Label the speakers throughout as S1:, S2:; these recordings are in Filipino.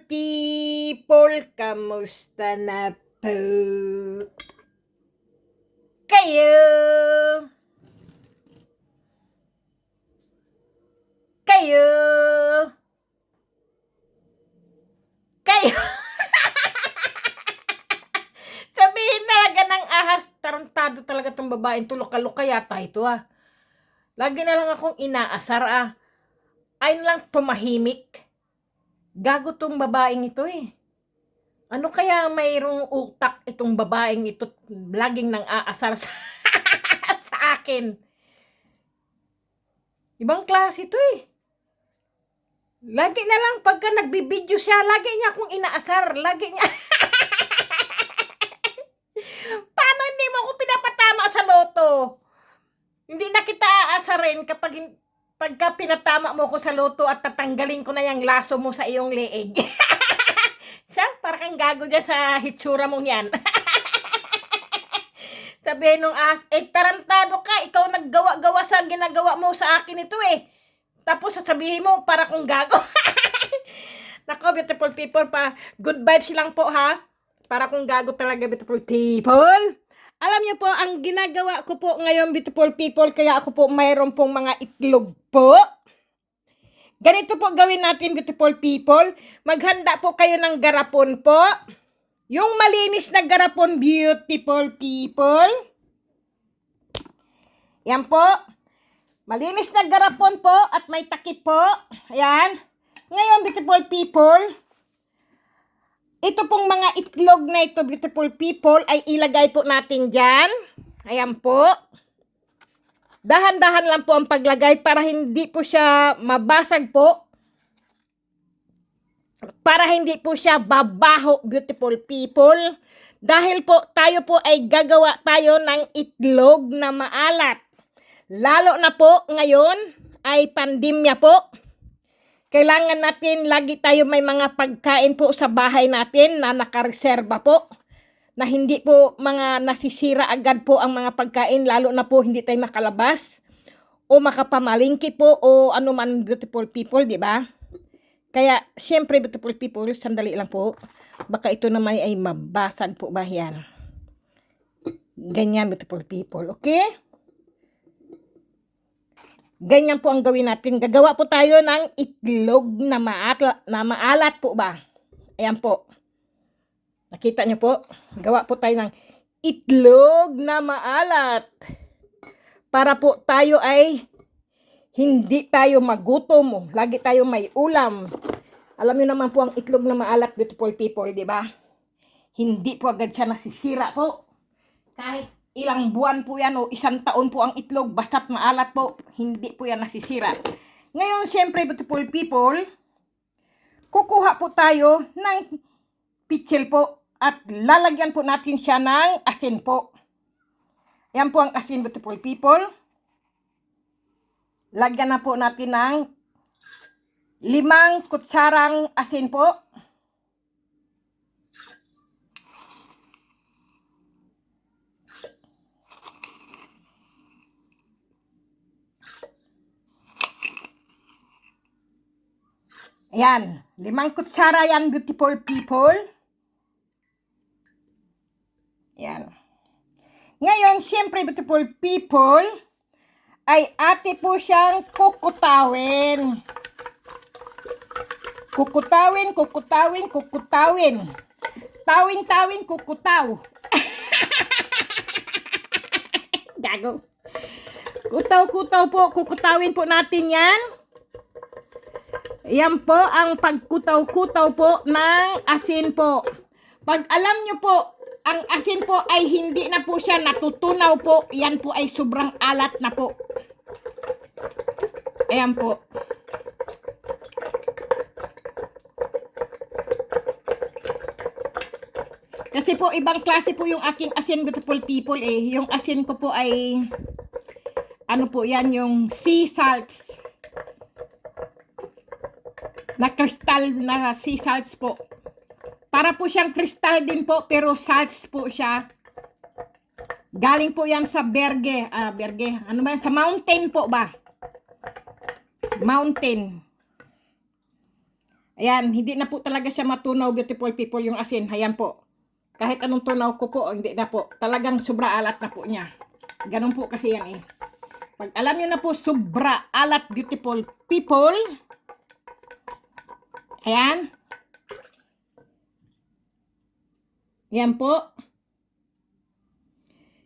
S1: people, kamusta na po kayo? Kayo? Sabihin talaga ng ahas, tarantado talaga tong babaeng to, luka-luka yata ito Lagi na lang akong inaasar Ayun lang tumahimik. Gago tong babaeng ito Ano kaya mayroong utak itong babaeng ito, laging nang aasar sa akin. Ibang klase ito Lagi na lang pagka nagbibideo siya, lagi niya akong inaasar. Lagi niya. Paano hindi mo ako pinapatama sa loto? Hindi na kita aasarin pagka pinatama mo ko sa loto at tatanggalin ko na yung laso mo sa iyong leeg. Siya, parang kang gago dyan sa hitsura mong yan. Sabihin nung tarantado ka, ikaw naggawa-gawa sa ginagawa mo sa akin ito Tapos sasabihin mo, para kong gago. Nako, beautiful people, good vibes lang po Para kong gago talaga, beautiful people. Alam niyo po, ang ginagawa ko po ngayon, beautiful people, kaya ako po mayroon pong mga itlog po. Ganito po gawin natin, beautiful people. Maghanda po kayo ng garapon po. Yung malinis na garapon, beautiful people. Yan po. Malinis na garapon po at may takip po. Ayan. Ngayon, beautiful people, ito pong mga itlog na ito, beautiful people, ay ilagay po natin dyan. Ayan po. Dahan-dahan lang po ang paglagay para hindi po siya mabasag po. Para hindi po siya babaho, beautiful people. Dahil po tayo po ay gagawa tayo ng itlog na maalat. Lalo na po ngayon ay pandemya po. Kailangan natin lagi tayo may mga pagkain po sa bahay natin na nakareserba po. Na hindi po mga nasisira agad po ang mga pagkain, lalo na po hindi tayo makalabas o makapamalingki po o anuman, beautiful people, di ba? Kaya syempre, beautiful people, sandali lang po. Baka ito naman ay mabasag po ba yan? Ganyan, beautiful people, okay? Ganyan po ang gawin natin. Gagawa po tayo ng itlog na maalat po ba? Ayan po. Nakita niyo po? Gawa po tayo ng itlog na maalat. Para po tayo ay hindi tayo magutom. Lagi tayo may ulam. Alam niyo naman po ang itlog na maalat, beautiful people, di ba? Hindi po agad siya nasisira po. Kahit ilang buwan po yan o isang taon po ang itlog, basta't maalat po, hindi po yan nasisira. Ngayon, syempre, beautiful people, kukuha po tayo ng pitsil po at lalagyan po natin siya ng asin po. Yan po ang asin, beautiful people. Lagyan na po natin ng 5 kutsarang asin po. Ayan, 5 kutsara yan, beautiful people. Ayan. Ngayon, siyempre, beautiful people, ay ate po siyang kukutawin. Kukutawin, kukutawin, kukutawin. Tawin-tawin, kukutaw. Gago. Kutaw-kutaw po, kukutawin po natin yan. Yan po ang pagkutaw-kutaw po ng asin po. Pag alam nyo po, ang asin po ay hindi na po siya natutunaw po, yan po ay sobrang alat na po. Ayan po. Kasi po ibang klase po yung aking asin, beautiful people Yung asin ko po ay ano po yan, yung sea salts. Na kristal na sea salts po. Para po siyang kristal din po, pero salts po siya. Galing po yan sa berge. Ano ba yan? Sa mountain po ba? Mountain. Ayan, hindi na po talaga siya matunaw, beautiful people, yung asin. Ayan po. Kahit anong tunaw ko po, hindi na po. Talagang sobra alat na po niya. Ganun po kasi yan eh. Pag alam nyo na po, sobra alat, beautiful people. Ayan. Ayan po.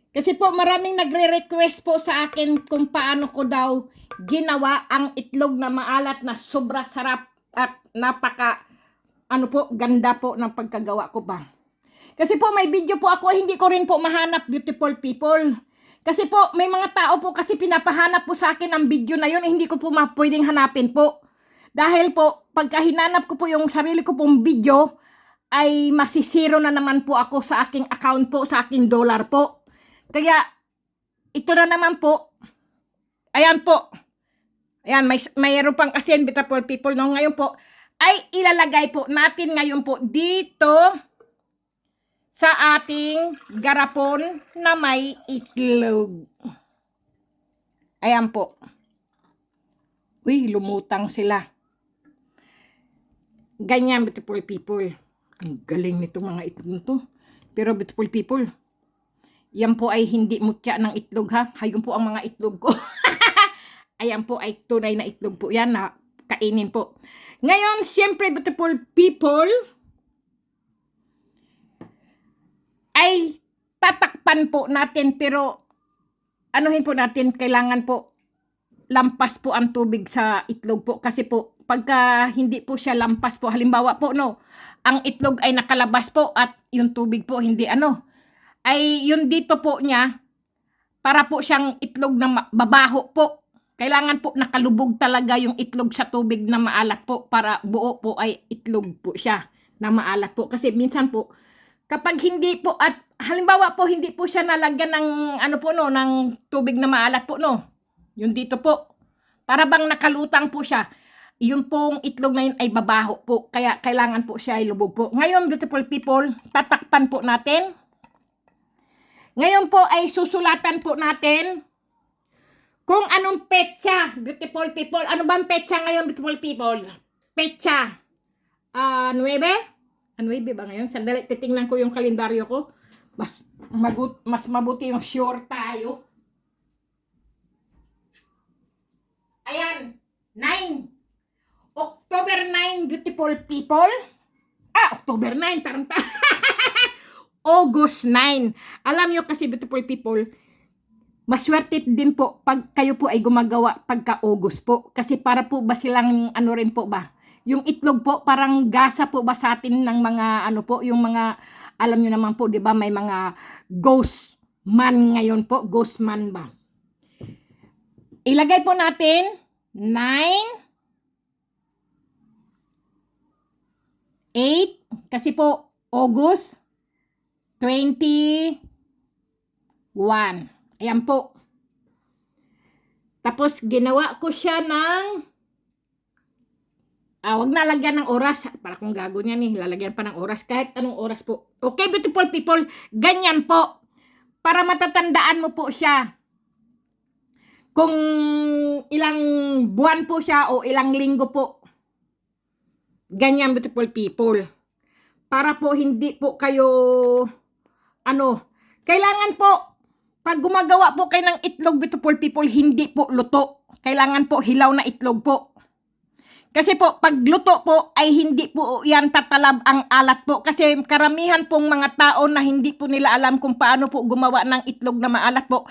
S1: Kasi po maraming nagre-request po sa akin kung paano ko daw ginawa ang itlog na maalat na sobra sarap at napaka ganda po ng pagkagawa ko ba. Kasi po may video po ako, hindi ko rin po mahanap, beautiful people. Kasi po may mga tao po kasi pinapahanap po sa akin ang video na yun, hindi ko po pwedeng hanapin po. Dahil po pagka hinanap ko po yung sarili ko pong video, ay masisiro na naman po ako sa aking account po, sa aking dollar po. Kaya ito na naman po. Ayan po. Ayan, mayroon pang asin, beautiful people. No? Ngayon po, ay ilalagay po natin ngayon po dito sa ating garapon na may itlog. Ayan po. Uy, lumutang sila. Ganyan, beautiful people. Ang galing nitong mga itlog nito. Pero beautiful people, yan po ay hindi mutya ng itlog ha. Hayun po ang mga itlog ko. Ayan po ay tunay na itlog po yan na kainin po. Ngayon, siyempre beautiful people, ay tatakpan po natin pero anuhin po natin, kailangan po lampas po ang tubig sa itlog po. Kasi po, pagka hindi po siya lampas po, halimbawa po no, ang itlog ay nakalabas po at yung tubig po hindi ay yung dito po niya, para po siyang itlog na babaho po. Kailangan po nakalubog talaga yung itlog sa tubig na maalat po para buo po ay itlog po siya na maalat po. Kasi minsan po, kapag hindi po at halimbawa po hindi po siya nalagyan ng ng tubig na maalat po no. Yung dito po, para bang nakalutang po siya. Yung pong itlog na yun ay babaho po. Kaya kailangan po siya ay lubog po. Ngayon, beautiful people, tatakpan po natin. Ngayon po ay susulatan po natin kung anong petsa, beautiful people. Ano bang petsa ngayon, beautiful people? Petsa 9? 9 ba ngayon? Sandali, titingnan ko yung kalendaryo ko. Mas mabuti yung sure tayo. Ayan, 9. October 9, beautiful people. October 9, taranta. August 9. Alam nyo kasi, beautiful people, maswerte din po pag kayo po ay gumagawa pagka August po. Kasi para po ba silang rin po ba? Yung itlog po parang gasa po ba sa atin ng mga yung mga alam nyo naman po, di ba, may mga ghost man ngayon po, ghost man ba? Ilagay po natin 9, 8, kasi po August 21. Ayan po. Tapos ginawa ko siya ng wag na lagyan ng oras. Para kung gago niya lalagyan pa ng oras. Kahit anong oras po. Okay, beautiful people. Ganyan po. Para matatandaan mo po siya. Kung ilang buwan po siya o ilang linggo po. Ganyan, beautiful people. Para po hindi po kayo kailangan po pag gumagawa po kayo ng itlog, beautiful people, hindi po luto. Kailangan po hilaw na itlog po. Kasi po, pag luto po, ay hindi po yan tatalab ang alat po. Kasi karamihan pong mga tao na hindi po nila alam kung paano po gumawa ng itlog na maalat po.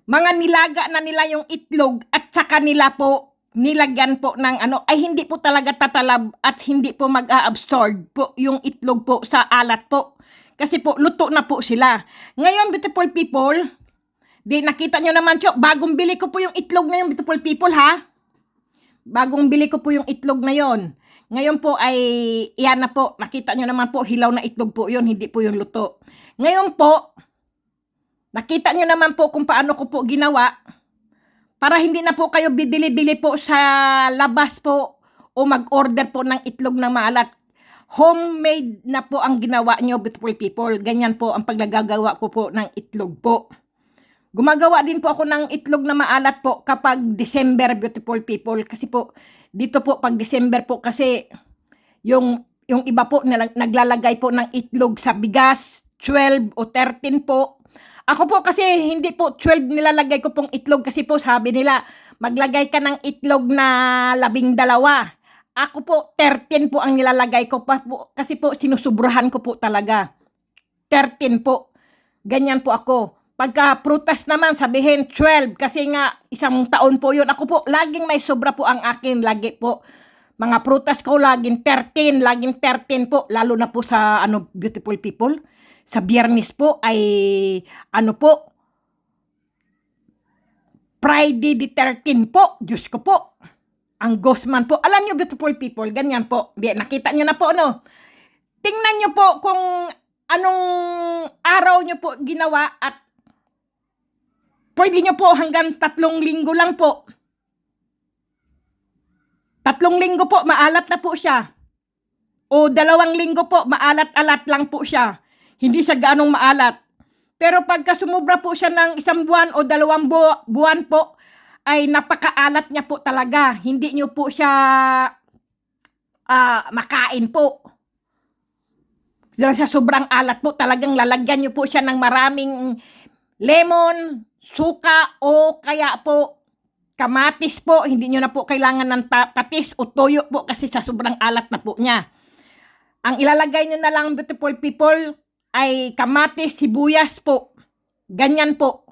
S1: Mga nilaga na nila yung itlog at saka nila po nilagyan po ng ay hindi po talaga tatalab at hindi po mag-a-absorb po yung itlog po sa alat po. Kasi po, luto na po sila. Ngayon, beautiful people, di nakita nyo naman po, bagong bili ko po yung itlog na yung beautiful people ha. Bagong bili ko po yung itlog na yon. Ngayon po ay, iyan na po, nakita nyo naman po, hilaw na itlog po yun, hindi po yung luto. Ngayon po, nakita nyo naman po kung paano ko po ginawa. Para hindi na po kayo bibili-bili po sa labas po o mag-order po ng itlog na maalat. Homemade na po ang ginawa nyo, beautiful people. Ganyan po ang paglagagawa ko po ng itlog po. Gumagawa din po ako ng itlog na maalat po kapag December, beautiful people. Kasi po, dito po pag December po kasi Yung iba po naglalagay po ng itlog sa bigas, 12 o 13 po. Ako po kasi hindi po 12 nilalagay ko pong itlog kasi po sabi nila, maglagay ka ng itlog na 12. Ako po 13 po ang nilalagay ko pa po kasi po sinusubrahan ko po talaga. 13 po. Ganyan po ako. Pagka prutas naman, sabihin 12 kasi nga isang taon po yun. Ako po, laging may sobra po ang akin. Lagi po. Mga prutas ko, laging 13 po. Lalo na po sa, beautiful people. Sa Biyernes po ay, po, Friday the 13 po. Diyos ko po. Ang Gosman po. Alam nyo, beautiful people, ganyan po. Nakita nyo na po, no? Tingnan nyo po kung anong araw nyo po ginawa at pwede nyo po hanggang 3 linggo lang po. 3 linggo po, maalat na po siya. O 2 linggo po, maalat-alat lang po siya. Hindi siya gaanong maalat. Pero pagka sumubra po siya ng 1 buwan o 2 buwan po, ay napakaalat niya po talaga. Hindi nyo po siya makain po. Dahil sa sobrang alat po, talagang lalagyan nyo po siya ng maraming lemon, suka, o kaya po kamatis po. Hindi nyo na po kailangan ng patis o toyo po kasi sa sobrang alat na po niya. Ang ilalagay nyo na lang, beautiful people, ay kamatis, sibuyas po. Ganyan po.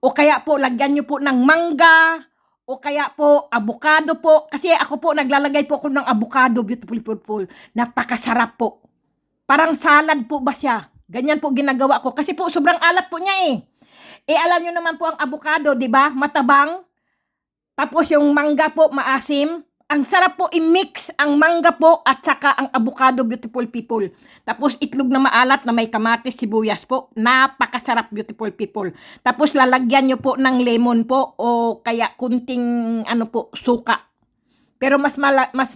S1: O kaya po, lagyan nyo po ng mangga, o kaya po, avocado po. Kasi ako po, naglalagay po ako ng avocado, beautiful people. Napakasarap po. Parang salad po ba siya? Ganyan po ginagawa ko. Kasi po, sobrang alat po niya eh. Alam nyo naman po ang avocado, di ba? Matabang. Tapos yung mangga po, maasim. Ang sarap po i-mix ang mangga po at saka ang avocado, beautiful people. Tapos itlog na maalat na may kamatis, sibuyas po. Napakasarap, beautiful people. Tapos lalagyan nyo po ng lemon po o kaya kunting suka. Pero mas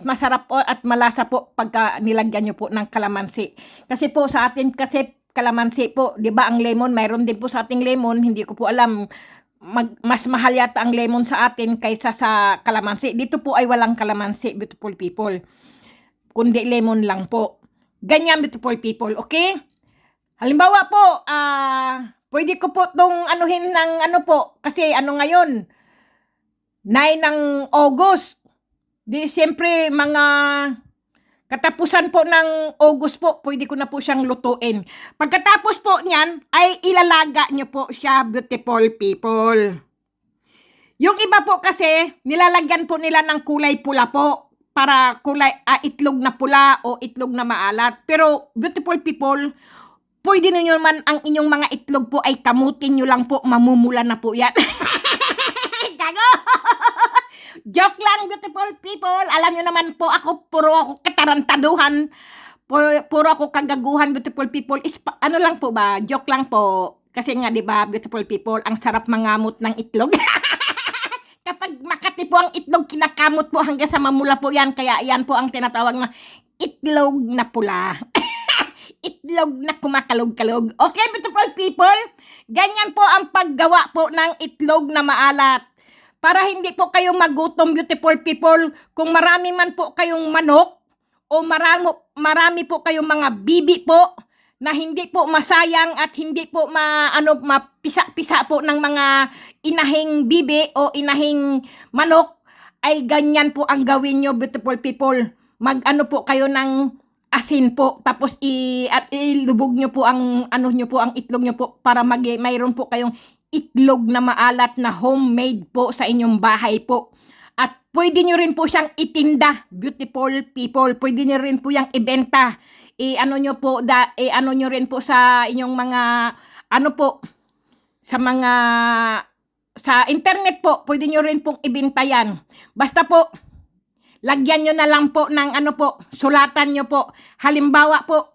S1: masarap po at malasa po pagka nilagyan nyo po ng kalamansi. Kasi po sa atin kasi kalamansi po, 'di ba ang lemon, mayroon din po sa ating lemon, hindi ko po alam mas mahal yata ang lemon sa atin kaysa sa kalamansi. Dito po ay walang kalamansi, beautiful people. Kundi lemon lang po. Ganyan, beautiful people, okay? Halimbawa po, pwede ko po tong anuhin ng po, kasi ngayon, 9 ng August. Di siyempre mga katapusan po ng August po, pwede ko na po siyang lutuin. Pagkatapos po niyan, ay ilalaga nyo po siya, beautiful people. Yung iba po kasi, nilalagyan po nila ng kulay pula po, para kulay itlog na pula o itlog na maalat. Pero, beautiful people, pwede ninyo man ang inyong mga itlog po ay kamutin nyo lang po, mamumula na po yan. Gago! Joke lang, beautiful people. Alam nyo naman po, puro ako katarantaduhan. Puro ako kagaguhan, beautiful people. Lang po ba? Joke lang po. Kasi nga, di ba, beautiful people, ang sarap mangamot ng itlog. Kapag makati po ang itlog, kinakamot po hanggang sa mamula po yan. Kaya yan po ang tinatawag na itlog na pula. Itlog na kumakalog-kalog. Okay, beautiful people? Ganyan po ang paggawa po ng itlog na maalat. Para hindi po kayo magutom, beautiful people, kung marami man po kayong manok o marami po kayong mga bibi po na hindi po masayang at hindi po mapisa-pisa po ng mga inahing bibi o inahing manok, ay ganyan po ang gawin nyo, beautiful people. Po kayo ng asin po, tapos ilubog nyo po ang ang itlog nyo po para mayroon po kayong itlog na maalat na homemade po sa inyong bahay po. At pwede nyo rin po siyang itinda, beautiful people. Pwede nyo rin po yung ibenta. Nyo rin po sa inyong mga, sa internet po, pwede nyo rin pong ibenta yan. Basta po, lagyan nyo na lang po ng sulatan nyo po. Halimbawa po,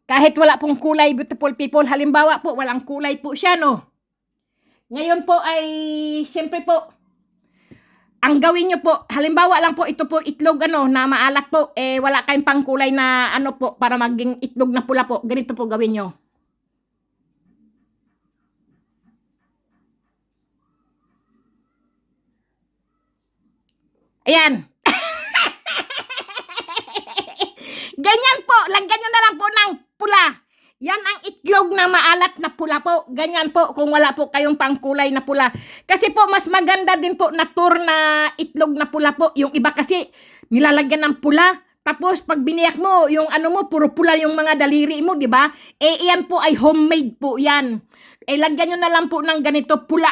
S1: kahit wala pong kulay, beautiful people, halimbawa po, walang kulay po siya, no? Ngayon po ay, siyempre po, ang gawin nyo po, halimbawa lang po, ito po itlog na maalat po, wala kayong pangkulay na po, para maging itlog na pula po. Ganito po gawin nyo. Ayan. Ganyan po, lagyan nyo na lang po ng pula. Yan ang itlog na maalat na pula po. Ganyan po kung wala po kayong pangkulay na pula. Kasi po mas maganda din po na tour na itlog na pula po. Yung iba kasi nilalagyan ng pula. Tapos pag biniyak mo, yung ano mo, puro pula yung mga daliri mo, di ba? Eh, yan po ay homemade po yan. Eh, lagyan nyo na lang po ng ganito pula.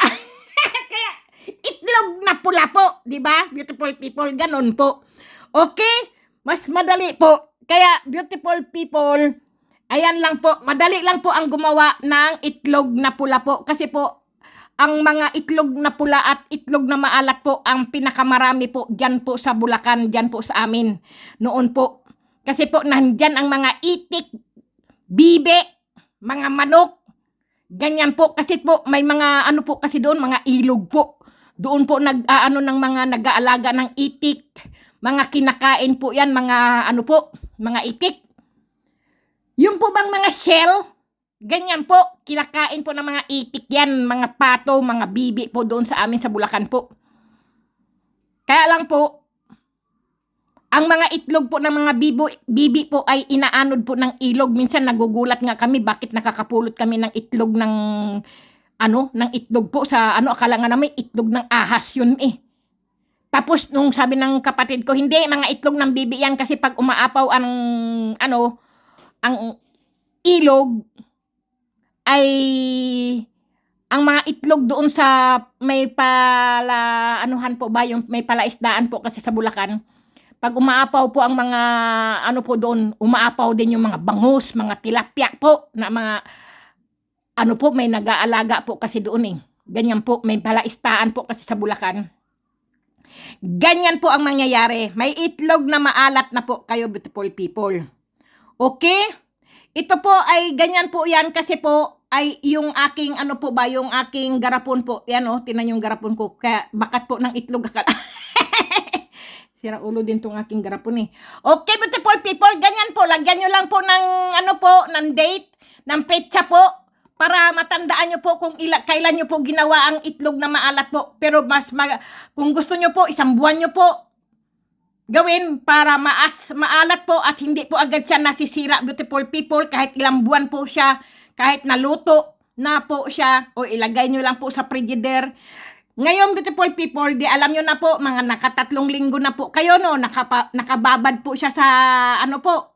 S1: Kaya, itlog na pula po, di ba? Beautiful people, ganun po. Okay? Mas madali po. Kaya, beautiful people, ayan lang po, madali lang po ang gumawa ng itlog na pula po. Kasi po, ang mga itlog na pula at itlog na maalat po, ang pinakamarami po dyan po sa Bulacan, dyan po sa amin. Noon po. Kasi po, nandyan ang mga itik, bibe, mga manok, ganyan po. Kasi po, may mga ano po kasi doon, mga ilog po. Doon po nag-aano ng mga nag-aalaga ng itik. Mga kinakain po yan, mga ano po, mga itik. Yung po bang mga shell, ganyan po, kinakain po ng mga itik yan, mga pato, mga bibi po doon sa amin sa Bulacan po. Kaya lang po, ang mga itlog po ng mga bibi po ay inaanod po ng ilog. Minsan nagugulat nga kami, bakit nakakapulot kami ng itlog ng, ano, ng itlog po sa, ano, akala nga namin itlog ng ahas yun eh. Tapos nung sabi ng kapatid ko, hindi, mga itlog ng bibi yan kasi pag umaapaw ang, ano, ang ilog ay ang mga itlog doon sa may pala anuhan po ba yung may palaisdaan po kasi sa Bulacan. Pag umaapaw po ang mga ano po doon, umaapaw din yung mga bangus, mga tilapia po na mga ano po may nag-aalaga po kasi doon eh. Ganyan po, may palaisdaan po kasi sa Bulacan. Ganyan po ang mangyayari. May itlog na maalat na po kayo, beautiful people. Okay? Ito po ay ganyan po yan kasi po ay yung aking ano po ba, yung aking garapon po. Yan o, tinan yung garapon ko. Kaya bakat po ng itlog. Sira ulo din tong aking garapon eh. Okay, beautiful people, ganyan po. Lagyan nyo lang po ng ano po, ng date, ng petsa po. Para matandaan nyo po kung kailan nyo po ginawa ang itlog na maalat po. Pero kung gusto nyo po, isang buwan nyo po gawin para maalat po at hindi po agad siya nasisira, beautiful people, kahit ilang buwan po siya, kahit naluto na po siya, o ilagay nyo lang po sa frigider. Ngayon, beautiful people, di alam nyo na po, mga nakatatlong linggo na po kayo, no, nakababad po siya sa, ano po,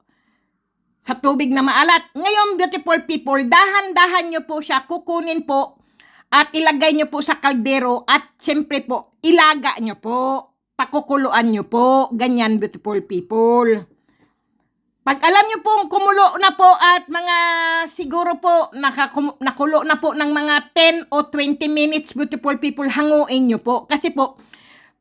S1: sa tubig na maalat. Ngayon, beautiful people, dahan-dahan nyo po siya, kukunin po, at ilagay nyo po sa kaldero, at syempre po, ilaga nyo po. Pakukuluan nyo po. Ganyan, beautiful people. Pag alam nyo pong kumulo na po at mga siguro po nakulo na po ng mga 10 o 20 minutes, beautiful people, hanguin nyo po. Kasi po,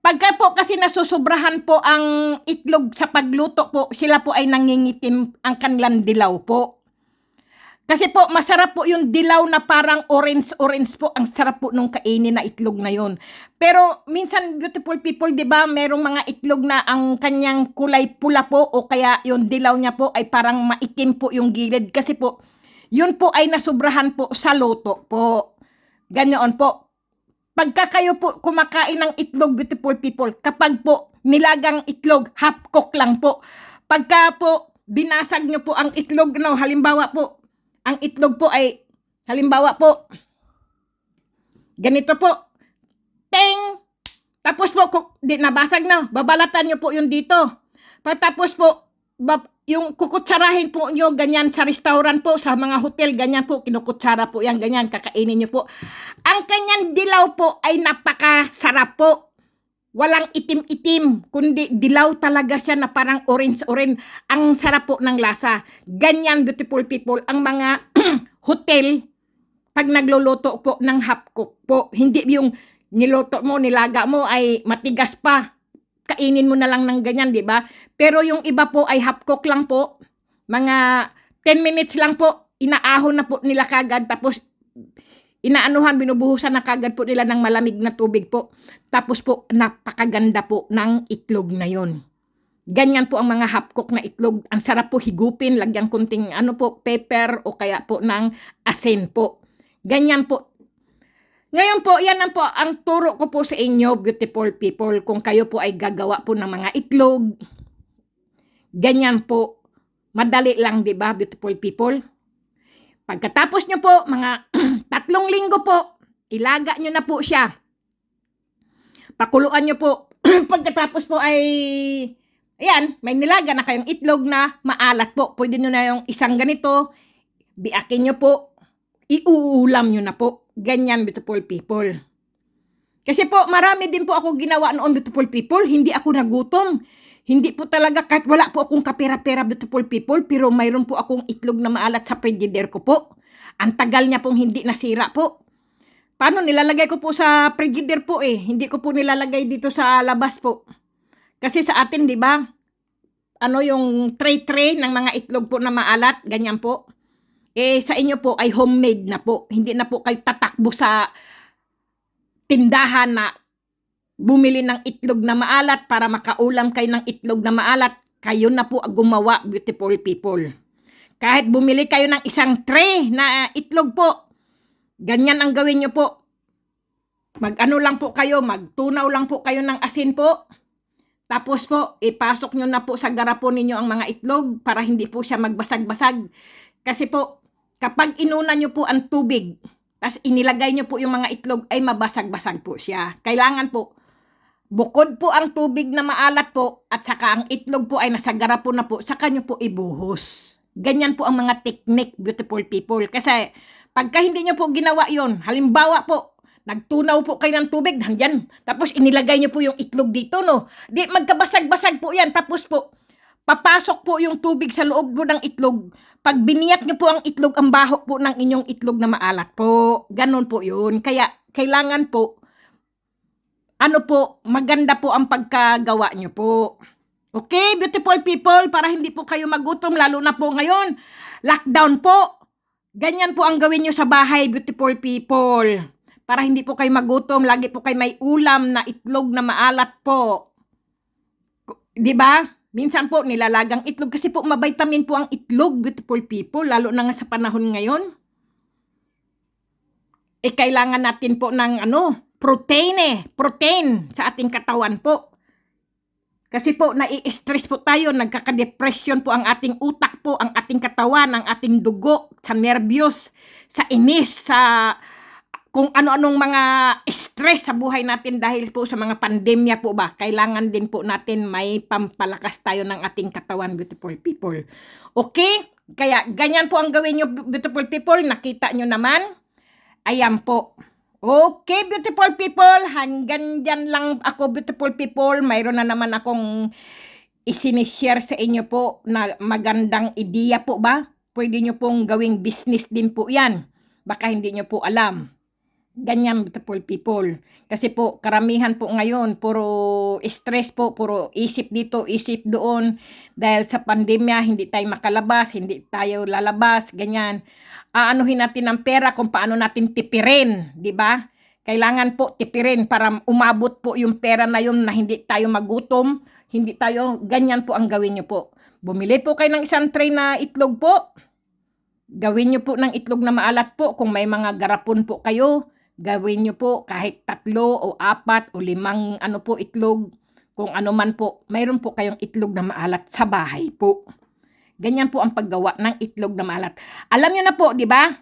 S1: pagka po kasi nasusobrahan po ang itlog sa pagluto po, sila po ay nangingitim ang kanilang dilaw po. Kasi po, masarap po yung dilaw na parang orange po. Ang sarap po nung kainin na itlog na yon. Pero minsan, beautiful people, di ba, merong mga itlog na ang kanyang kulay pula po o kaya yung dilaw niya po ay parang maitim po yung gilid. Kasi po, yun po ay nasubrahan po sa luto po. Ganyan po. Pagka kayo po kumakain ng itlog, beautiful people, kapag po nilagang itlog, half cook lang po. Pagka po binasag nyo po ang itlog, no, halimbawa po, ang itlog po ay, halimbawa po, ganito po, teng, tapos po, di nabasag na, babalatan nyo po yung dito. Patapos po, yung kukutsarahin po nyo, ganyan sa restaurant po, sa mga hotel, ganyan po, kinukutsara po yan, ganyan, kakainin nyo po. Ang kanyang dilaw po ay napakasarap po. Walang itim-itim, kundi dilaw talaga siya na parang orange-orange. Ang sarap po ng lasa. Ganyan, beautiful people, ang mga hotel, pag nagluluto po ng half cook po, hindi yung niluto mo, nilaga mo ay matigas pa. Kainin mo na lang ng ganyan, di ba? Pero yung iba po ay half cook lang po. Mga 10 minutes lang po, inaahon na po nila kagad, tapos inaanuhan, binubuhusan na kagad po nila ng malamig na tubig po. Tapos po, napakaganda po ng itlog na yon. Ganyan po ang mga half cook na itlog. Ang sarap po higupin, lagyan kunting ano po, pepper o kaya po ng asin po. Ganyan po. Ngayon po, yan ang po ang turo ko po sa inyo, beautiful people, kung kayo po ay gagawa po ng mga itlog. Ganyan po. Madali lang, di ba, beautiful people? Pagkatapos nyo po, mga 3 linggo po, ilaga nyo na po siya. Pakuluan nyo po. Pagkatapos po ay, ayan, may nilaga na kayong itlog na maalat po. Pwede nyo na yung isang ganito, biakin nyo po, iuulam nyo na po. Ganyan, beautiful people. Kasi po, marami din po ako ginawa noon, beautiful people. Hindi ako nagutom. Hindi po talaga, kahit wala po akong kapera-pera, beautiful people, pero mayroon po akong itlog na maalat sa frigidaire ko po. Ang tagal niya pong hindi nasira po. Paano? Nilalagay ko po sa frigidaire po eh. Hindi ko po nilalagay dito sa labas po. Kasi sa atin, di ba? Ano yung tray-tray ng mga itlog po na maalat, ganyan po. Eh, sa inyo po ay homemade na po. Hindi na po kayo tatakbo sa tindahan na bumili ng itlog na maalat para makaulam kayo ng itlog na maalat. Kayo na po gumawa, beautiful people. Kahit bumili kayo ng isang tray na itlog po, ganyan ang gawin nyo po. Mag-ano lang po kayo, magtunaw lang po kayo ng asin po. Tapos po, ipasok nyo na po sa garapon ninyo ang mga itlog para hindi po siya magbasag-basag. Kasi po, kapag inuna nyo po ang tubig, tapos inilagay nyo po yung mga itlog, ay mabasag-basag po siya. Kailangan po, bukod po ang tubig na maalat po, at saka ang itlog po ay nasa garapon na po, saka nyo po ibuhos. Ganyan po ang mga technique, beautiful people. Kasi, pagka hindi nyo po ginawa yon, halimbawa po, nagtunaw po kayo ng tubig, nandyan, tapos inilagay nyo po yung itlog dito, no? Di, magkabasag-basag po yan, tapos po, papasok po yung tubig sa loob po ng itlog. Pag biniyat nyo po ang itlog, ang baho po ng inyong itlog na maalat po. Ganon po yun. Kaya, kailangan po, ano po, maganda po ang pagkagawa nyo po. Okay, beautiful people, para hindi po kayo magutom, lalo na po ngayon, lockdown po. Ganyan po ang gawin nyo sa bahay, beautiful people. Para hindi po kayo magutom, lagi po kayo may ulam na itlog na maalat po. Di ba? Minsan po nilalagang itlog kasi po mavitamin po ang itlog, beautiful people, lalo na nga sa panahon ngayon. Eh kailangan natin po ng protein sa ating katawan po. Kasi po nai-stress po tayo, nagkaka-depression po ang ating utak po, ang ating katawan, ang ating dugo, sa nervyos, sa inis, sa kung ano-anong mga stress sa buhay natin dahil po sa mga pandemya po ba. Kailangan din po natin may pampalakas tayo ng ating katawan, beautiful people. Okay? Kaya ganyan po ang gawin nyo, beautiful people. Nakita nyo naman. Ayan po. Okay, beautiful people. Hanggang dyan lang ako, beautiful people. Mayroon na naman akong isinishare sa inyo po na magandang ideya po ba? Pwede nyo pong gawing business din po yan. Baka hindi nyo po alam. Ganyan, beautiful people. Kasi po, karamihan po ngayon, puro stress po, puro isip dito, isip doon. Dahil sa pandemya, hindi tayo makalabas, hindi tayo lalabas, ganyan. Aanuhin natin ang pera kung paano natin tipirin, di ba? Kailangan po tipirin para umabot po yung pera na yun na hindi tayo magutom, hindi tayo, ganyan po ang gawin nyo po. Bumili po kayo ng isang tray na itlog po. Gawin nyo po ng itlog na maalat po kung may mga garapon po kayo. Gawin nyo po kahit 3 o 4 o 5 itlog. Kung ano man po, mayroon po kayong itlog na maalat sa bahay po. Ganyan po ang paggawa ng itlog na maalat. Alam nyo na po, di ba?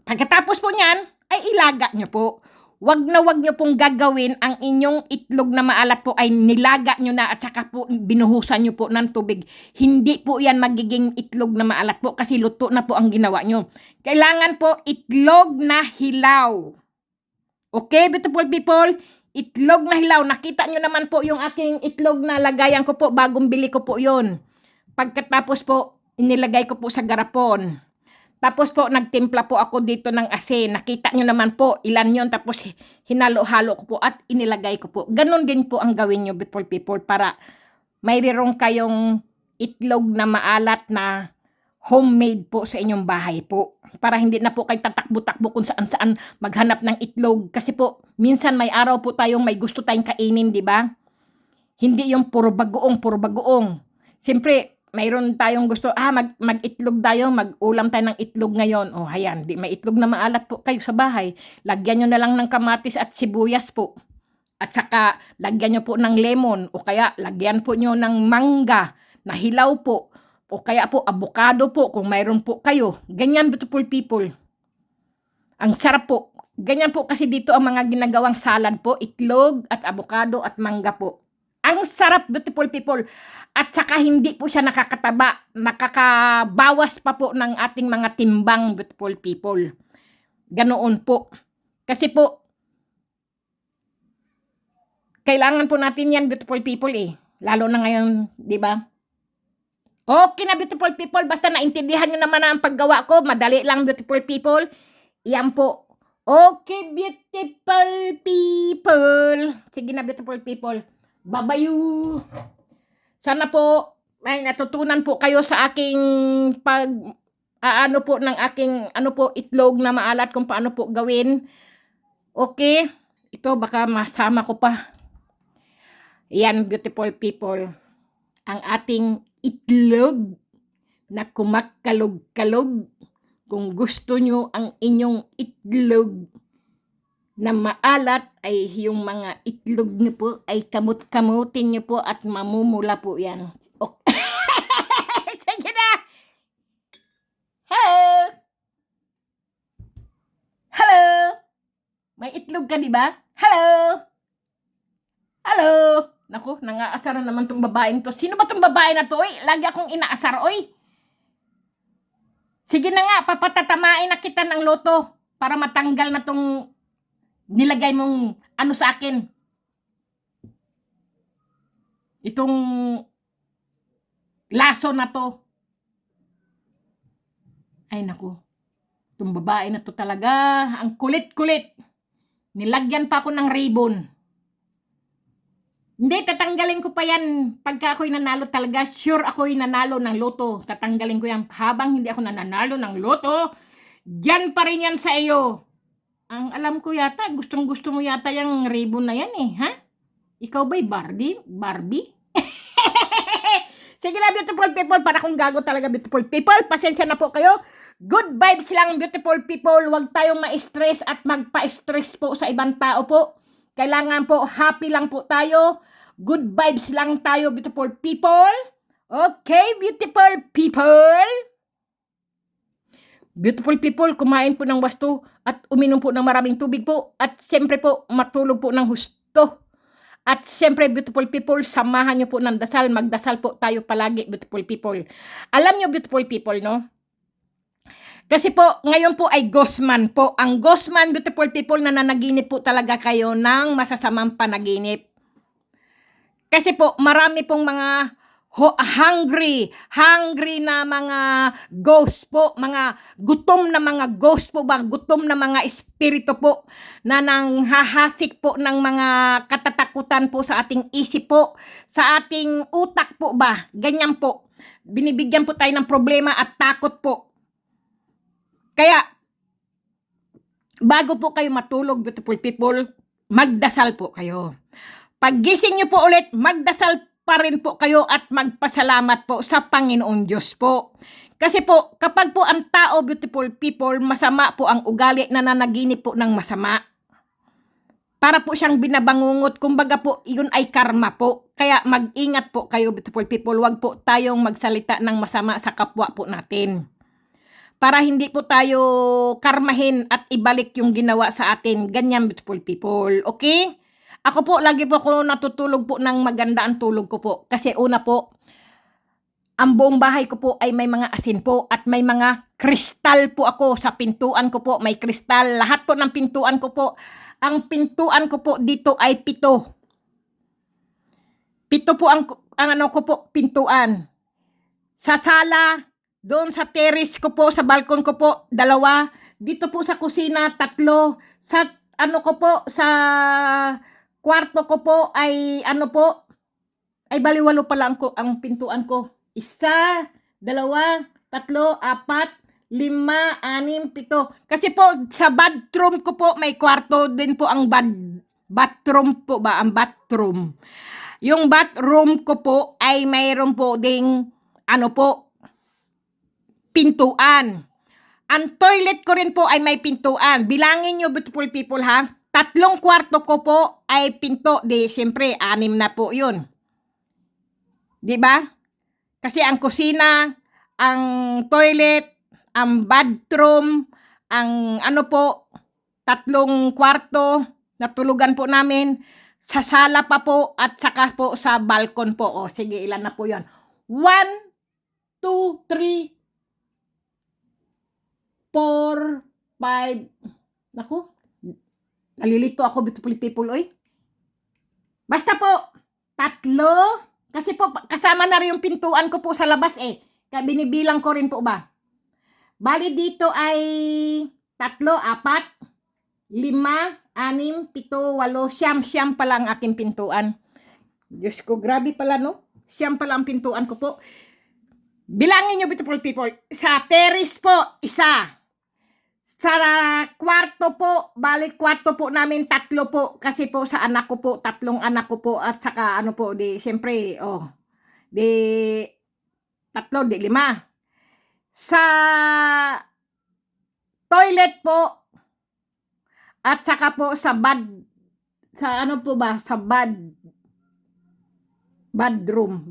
S1: Pagkatapos po niyan, ay ilaga nyo po. Wag nyo pong gagawin ang inyong itlog na maalat po ay nilaga nyo na at saka po binuhusan nyo po ng tubig. Hindi po yan magiging itlog na maalat po kasi luto na po ang ginawa nyo. Kailangan po itlog na hilaw. Okay, beautiful people? Itlog na hilaw. Nakita nyo naman po yung aking itlog na lagayan ko po. Bagong bili ko po yun. Pagkatapos po, inilagay ko po sa garapon. Tapos po, nagtimpla po ako dito ng asin. Nakita nyo naman po, ilan yun. Tapos, hinalo-halo ko po at inilagay ko po. Ganon din po ang gawin nyo, beautiful people, para mayroon kayong itlog na maalat na homemade po sa inyong bahay po. Para hindi na po kayo tatakbo-takbo kung saan-saan maghanap ng itlog. Kasi po, minsan may araw po tayong may gusto tayong kainin, di ba? Hindi yung puro bagoong, puro bagoong. Siyempre, mayroon tayong gusto, mag-itlog tayo, mag-ulam tayo ng itlog ngayon. O, ayan, may itlog na maalat po kayo sa bahay. Lagyan nyo na lang ng kamatis at sibuyas po. At saka, lagyan nyo po ng lemon. O kaya, lagyan po nyo ng mangga na hilaw po. o kaya po avocado po kung mayroon po kayo. Ganyan, beautiful people. Ang sarap po. Ganyan po kasi dito ang mga ginagawang salad po, itlog at avocado at mangga po. Ang sarap, beautiful people. At saka hindi po siya nakakataba, nakakabawas pa po ng ating mga timbang, beautiful people. Ganoon po. Kasi po, kailangan po natin yan, beautiful people eh. Lalo na ngayon, di ba? Okay na, beautiful people. Basta naintindihan nyo naman ang paggawa ko. Madali lang, beautiful people. Yan po. Okay, beautiful people. Sige na, beautiful people. Babayu. Sana po ay natutunan po kayo sa aking ano po ng aking itlog na maalat kung paano po gawin. Okay? Ito baka masama ko pa. Yan, beautiful people. Ang ating itlog na kumakalog-kalog. Kung gusto nyo ang inyong itlog na maalat ay yung mga itlog nyo po ay kamut-kamutin nyo po at mamumula po yan. Okay. Sige na! Hello! Hello! May itlog ka, di ba? Hello! Hello! Naku, nangaasar naman tong babaeng to. Sino ba tong babae na to, oy? Lagi akong inaasar, oy. Sige na nga, papatatamain na kita ng loto para matanggal na tong nilagay mong ano sa akin. Itong laso na to. Ay naku, itong babae na to talaga, ang kulit-kulit. Nilagyan pa ako ng ribbon. Hindi, tatanggalin ko pa yan. Pagka ako'y nanalo talaga, sure ako'y nanalo ng loto. Tatanggalin ko yan. Habang hindi ako nanalo ng loto, dyan pa rin yan sa iyo. Ang alam ko yata, gustong-gusto mo yata yung ribbon na yan eh, ha? Ikaw ba'y Barbie? Sige na, beautiful people, para kung gago talaga, beautiful people. Pasensya na po kayo. Good vibes lang, beautiful people. Huwag tayong ma-stress at magpa-stress po sa ibang tao po. Kailangan po, happy lang po tayo. Good vibes lang tayo, beautiful people. Okay, beautiful people. Beautiful people, kumain po ng wasto at uminom po ng maraming tubig po. At siyempre po, matulog po ng husto. At siyempre, beautiful people, samahan nyo po ng dasal. Magdasal po tayo palagi, beautiful people. Alam nyo, beautiful people, no? Kasi po, ngayon po ay Ghostman po. Ang Ghostman, beautiful people, na nanaginip po talaga kayo ng masasamang panaginip. Kasi po, marami pong mga hungry na mga ghost po, mga gutom na mga ghost po ba, gutom na mga espiritu po, na nanghahasik po ng mga katatakutan po sa ating isip po, sa ating utak po ba, ganyan po. Binibigyan po tayo ng problema at takot po. Kaya, bago po kayo matulog, beautiful people, magdasal po kayo. Paggising nyo po ulit, magdasal pa rin po kayo at magpasalamat po sa Panginoon Diyos po. Kasi po, kapag po ang tao, beautiful people, masama po ang ugali, na nanaginip po ng masama. Para po siyang binabangungot, kumbaga po, yun ay karma po. Kaya mag-ingat po kayo, beautiful people, wag po tayong magsalita ng masama sa kapwa po natin. Para hindi po tayo karmahin at ibalik yung ginawa sa atin. Ganyan, beautiful people. Okay? Ako po, lagi po ako natutulog po ng maganda ang tulog ko po. Kasi una po, ang buong bahay ko po ay may mga asin po at may mga kristal po ako sa pintuan ko po. May kristal. Lahat po ng pintuan ko po. Ang pintuan ko po dito ay 7. 7 po ang ano ko po, pintuan. Sa sala, doon sa terrace ko po, sa balkon ko po, 2. Dito po sa kusina, 3. Sa ano ko po, sa kwarto ko po ay ano po, ay baliwalo pala ang pintuan ko. 1, 2, 3, 4, 5, 6, 7. Kasi po, sa bathroom ko po, may kwarto din po ang bathroom po ba, ang bathroom. Yung bathroom ko po ay mayroon po ding ano po, pintuan. Ang toilet ko rin po ay may pintuan. Bilangin nyo, beautiful people, ha? 3 kwarto ko po ay pinto. Di, siyempre, 6 na po yun. Diba? Kasi ang kusina, ang toilet, ang bathroom, ang ano po, 3 kwarto na tulugan po namin, sa sala pa po at saka po sa balkon po. O sige, ilan na po 'yon? 1, 2, 3, 4, 5. Naku, nalilito ako, beautiful people, oy. Basta po, 3. Kasi po, kasama na rin yung pintuan ko po sa labas eh. Kaya binibilang ko rin po ba. Bali dito ay 3, 4, 5, 6, 7, 8, 9 pala ang aking pintuan. Diyos ko, grabe pala no. 9 pala ang pintuan ko po. Bilangin nyo, beautiful people. Sa terrace po, 1. Sa kwarto po, balik kwarto po namin 3 po. Kasi po sa anak ko po, 3 anak ko po. At saka ano po, di siyempre, di 3, di 5. Sa toilet po, at saka po sa sa ano po ba, sa bathroom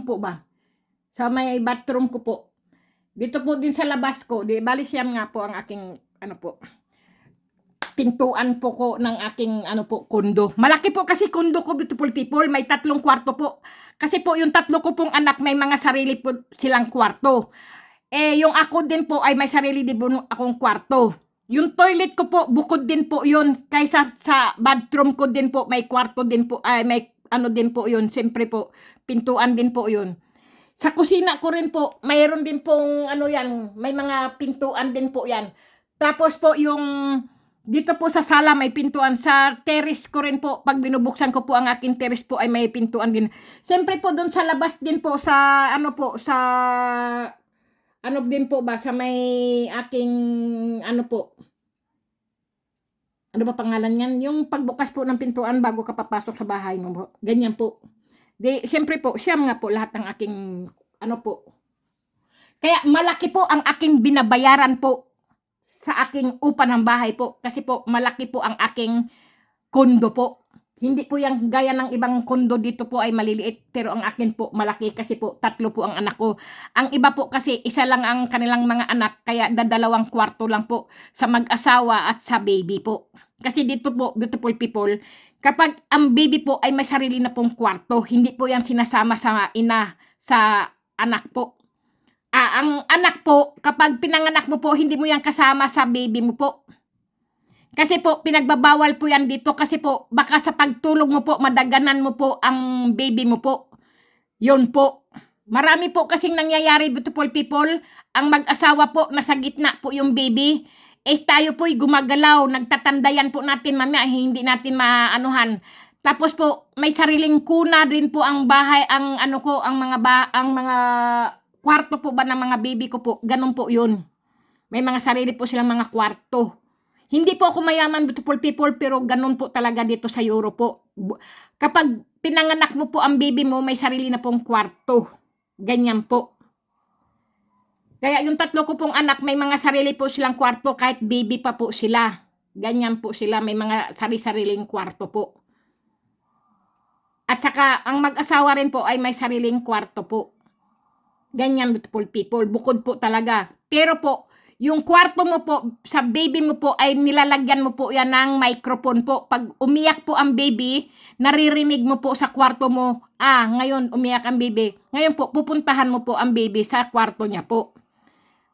S1: po ba. Sa may bathroom ko po. Dito po din sa labas ko, di bali siyam nga po ang aking ano po, pintuan po ko ng aking ano po, kondo. Malaki po kasi kondo ko, beautiful people, may 3 kwarto po. Kasi po yung 3 ko pong anak may mga sarili po silang kwarto. Yung ako din po ay may sarili din po akong kwarto. Yung toilet ko po, bukod din po yun. Kaysa sa bathroom ko din po, may kwarto din po, ay may ano din po yun. Siyempre po, pintuan din po yun. Sa kusina ko rin po, mayroon din pong ano yan, may mga pintuan din po yan. Tapos po yung dito po sa sala may pintuan. Sa terrace ko rin po, pag binubuksan ko po ang aking terrace po ay may pintuan din. Siyempre po doon sa labas din po, sa ano po, sa ano din po ba, sa may aking ano po, ano ba pangalan yan? Yung pagbukas po ng pintuan bago ka papasok sa bahay mo po. Ganyan po. Di, siyempre po, siyam nga po lahat ng aking, ano po. Kaya malaki po ang aking binabayaran po sa aking upa ng bahay po. Kasi po, malaki po ang aking kondo po. Hindi po yung gaya ng ibang kondo dito po ay maliliit. Pero ang akin po, malaki kasi po, 3 po ang anak ko. Ang iba po kasi, 1 lang ang kanilang mga anak. Kaya 2 kwarto lang po sa mag-asawa at sa baby po. Kasi dito po, beautiful people, kapag ang baby po ay may sarili na pong kwarto, hindi po yan sinasama sa ina, sa anak po. Ang anak po, kapag pinanganak mo po, hindi mo yan kasama sa baby mo po. Kasi po, pinagbabawal po yan dito kasi po, baka sa pagtulog mo po, madaganan mo po ang baby mo po. Yun po. Marami po kasing nangyayari, beautiful people, ang mag-asawa po, nasa gitna po yung baby. Tayo po'y gumagalaw, nagtatandayan po natin mamaya, hindi natin maanuhan. Tapos po, may sariling kuna din po ang bahay, ang ano ko, ang mga kwarto po ba ng mga baby ko po, ganun po yun. May mga sarili po silang mga kwarto. Hindi po ako mayaman, beautiful people, pero ganun po talaga dito sa Europe po. Kapag pinanganak mo po ang baby mo, may sarili na pong kwarto. Ganyan po. Kaya yung 3 ko pong anak, may mga sarili po silang kwarto kahit baby pa po sila. Ganyan po sila, may mga sari-sariling kwarto po. At saka, ang mag-asawa rin po ay may sariling kwarto po. Ganyan, beautiful people, bukod po talaga. Pero po, yung kwarto mo po, sa baby mo po, ay nilalagyan mo po yan ng microphone po. Pag umiyak po ang baby, naririnig mo po sa kwarto mo, ngayon umiyak ang baby. Ngayon po, pupuntahan mo po ang baby sa kwarto niya po.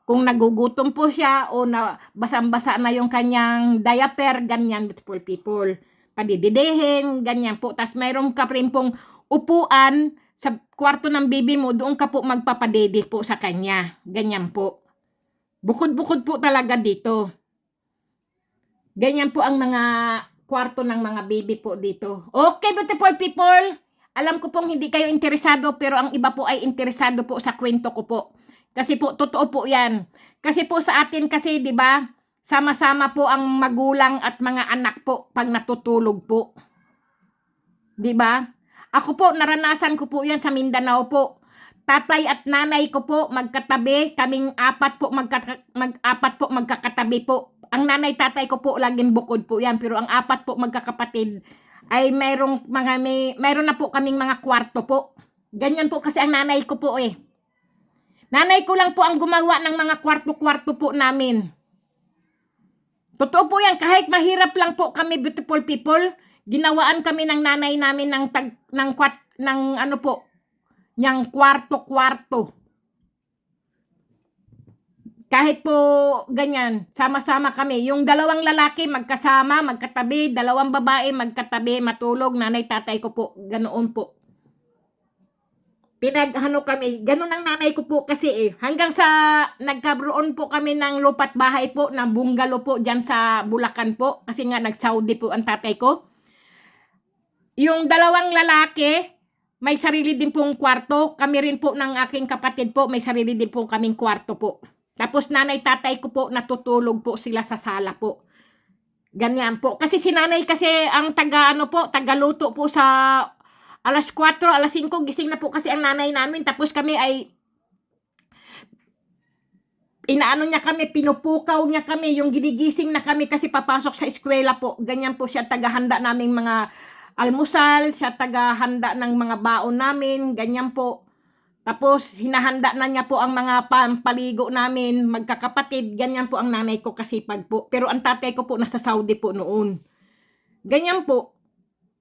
S1: Kung nagugutom po siya o na basang-basa na yung kanyang diaper, ganyan, beautiful people. Padididehin, ganyan po. Tapos mayroon ka rin pong upuan sa kwarto ng baby mo, doon ka po magpapadede po sa kanya. Ganyan po. Bukod-bukod po talaga dito. Ganyan po ang mga kwarto ng mga baby po dito. Okay, beautiful people. Alam ko pong hindi kayo interesado, pero ang iba po ay interesado po sa kwento ko po. Kasi po, totoo po yan. Kasi po sa atin kasi, di ba, sama-sama po ang magulang at mga anak po pag natutulog po. Di ba? Ako po, naranasan ko po yan sa Mindanao po. Tatay at nanay ko po, magkatabi. Kaming 4 po, mag-4 po, magkakatabi po. Ang nanay, tatay ko po, laging bukod po yan. Pero ang 4 po, magkakapatid, ay mayroon na po kaming mga kwarto po. Ganyan po kasi ang nanay ko po eh. Nanay ko lang po ang gumawa ng mga kwarto-kwarto po namin. Totoo po yan, kahit mahirap lang po kami, beautiful people, ginawaan kami ng nanay namin ng ano po, ng kwarto-kwarto. Kahit po ganyan, sama-sama kami. Yung dalawang lalaki magkasama, magkatabi, dalawang babae magkatabi, matulog, nanay, tatay ko po, ganoon po. Pinaghano kami, ganun ang nanay ko po kasi eh. Hanggang sa nagkabroon po kami ng lupat bahay po, ng bungalow po dyan sa Bulacan po. Kasi nga nag-Saudi po ang tatay ko. Yung dalawang lalaki, may sarili din pong kwarto. Kami rin po ng aking kapatid po, may sarili din po kaming kwarto po. Tapos nanay, tatay ko po, natutulog po sila sa sala po. Ganyan po. Kasi si nanay kasi ang tagaluto po sa alas 4, alas 5, gising na po kasi ang nanay namin. Tapos kami ay, inaano niya kami, pinupukaw niya kami, yung ginigising na kami kasi papasok sa eskwela po. Ganyan po siya, tagahanda naming mga almusal, siya tagahanda ng mga baon namin, ganyan po. Tapos, hinahanda na niya po ang mga pampaligo namin, magkakapatid. Ganyan po ang nanay ko kasipag po. Pero ang tatay ko po nasa Saudi po noon. Ganyan po.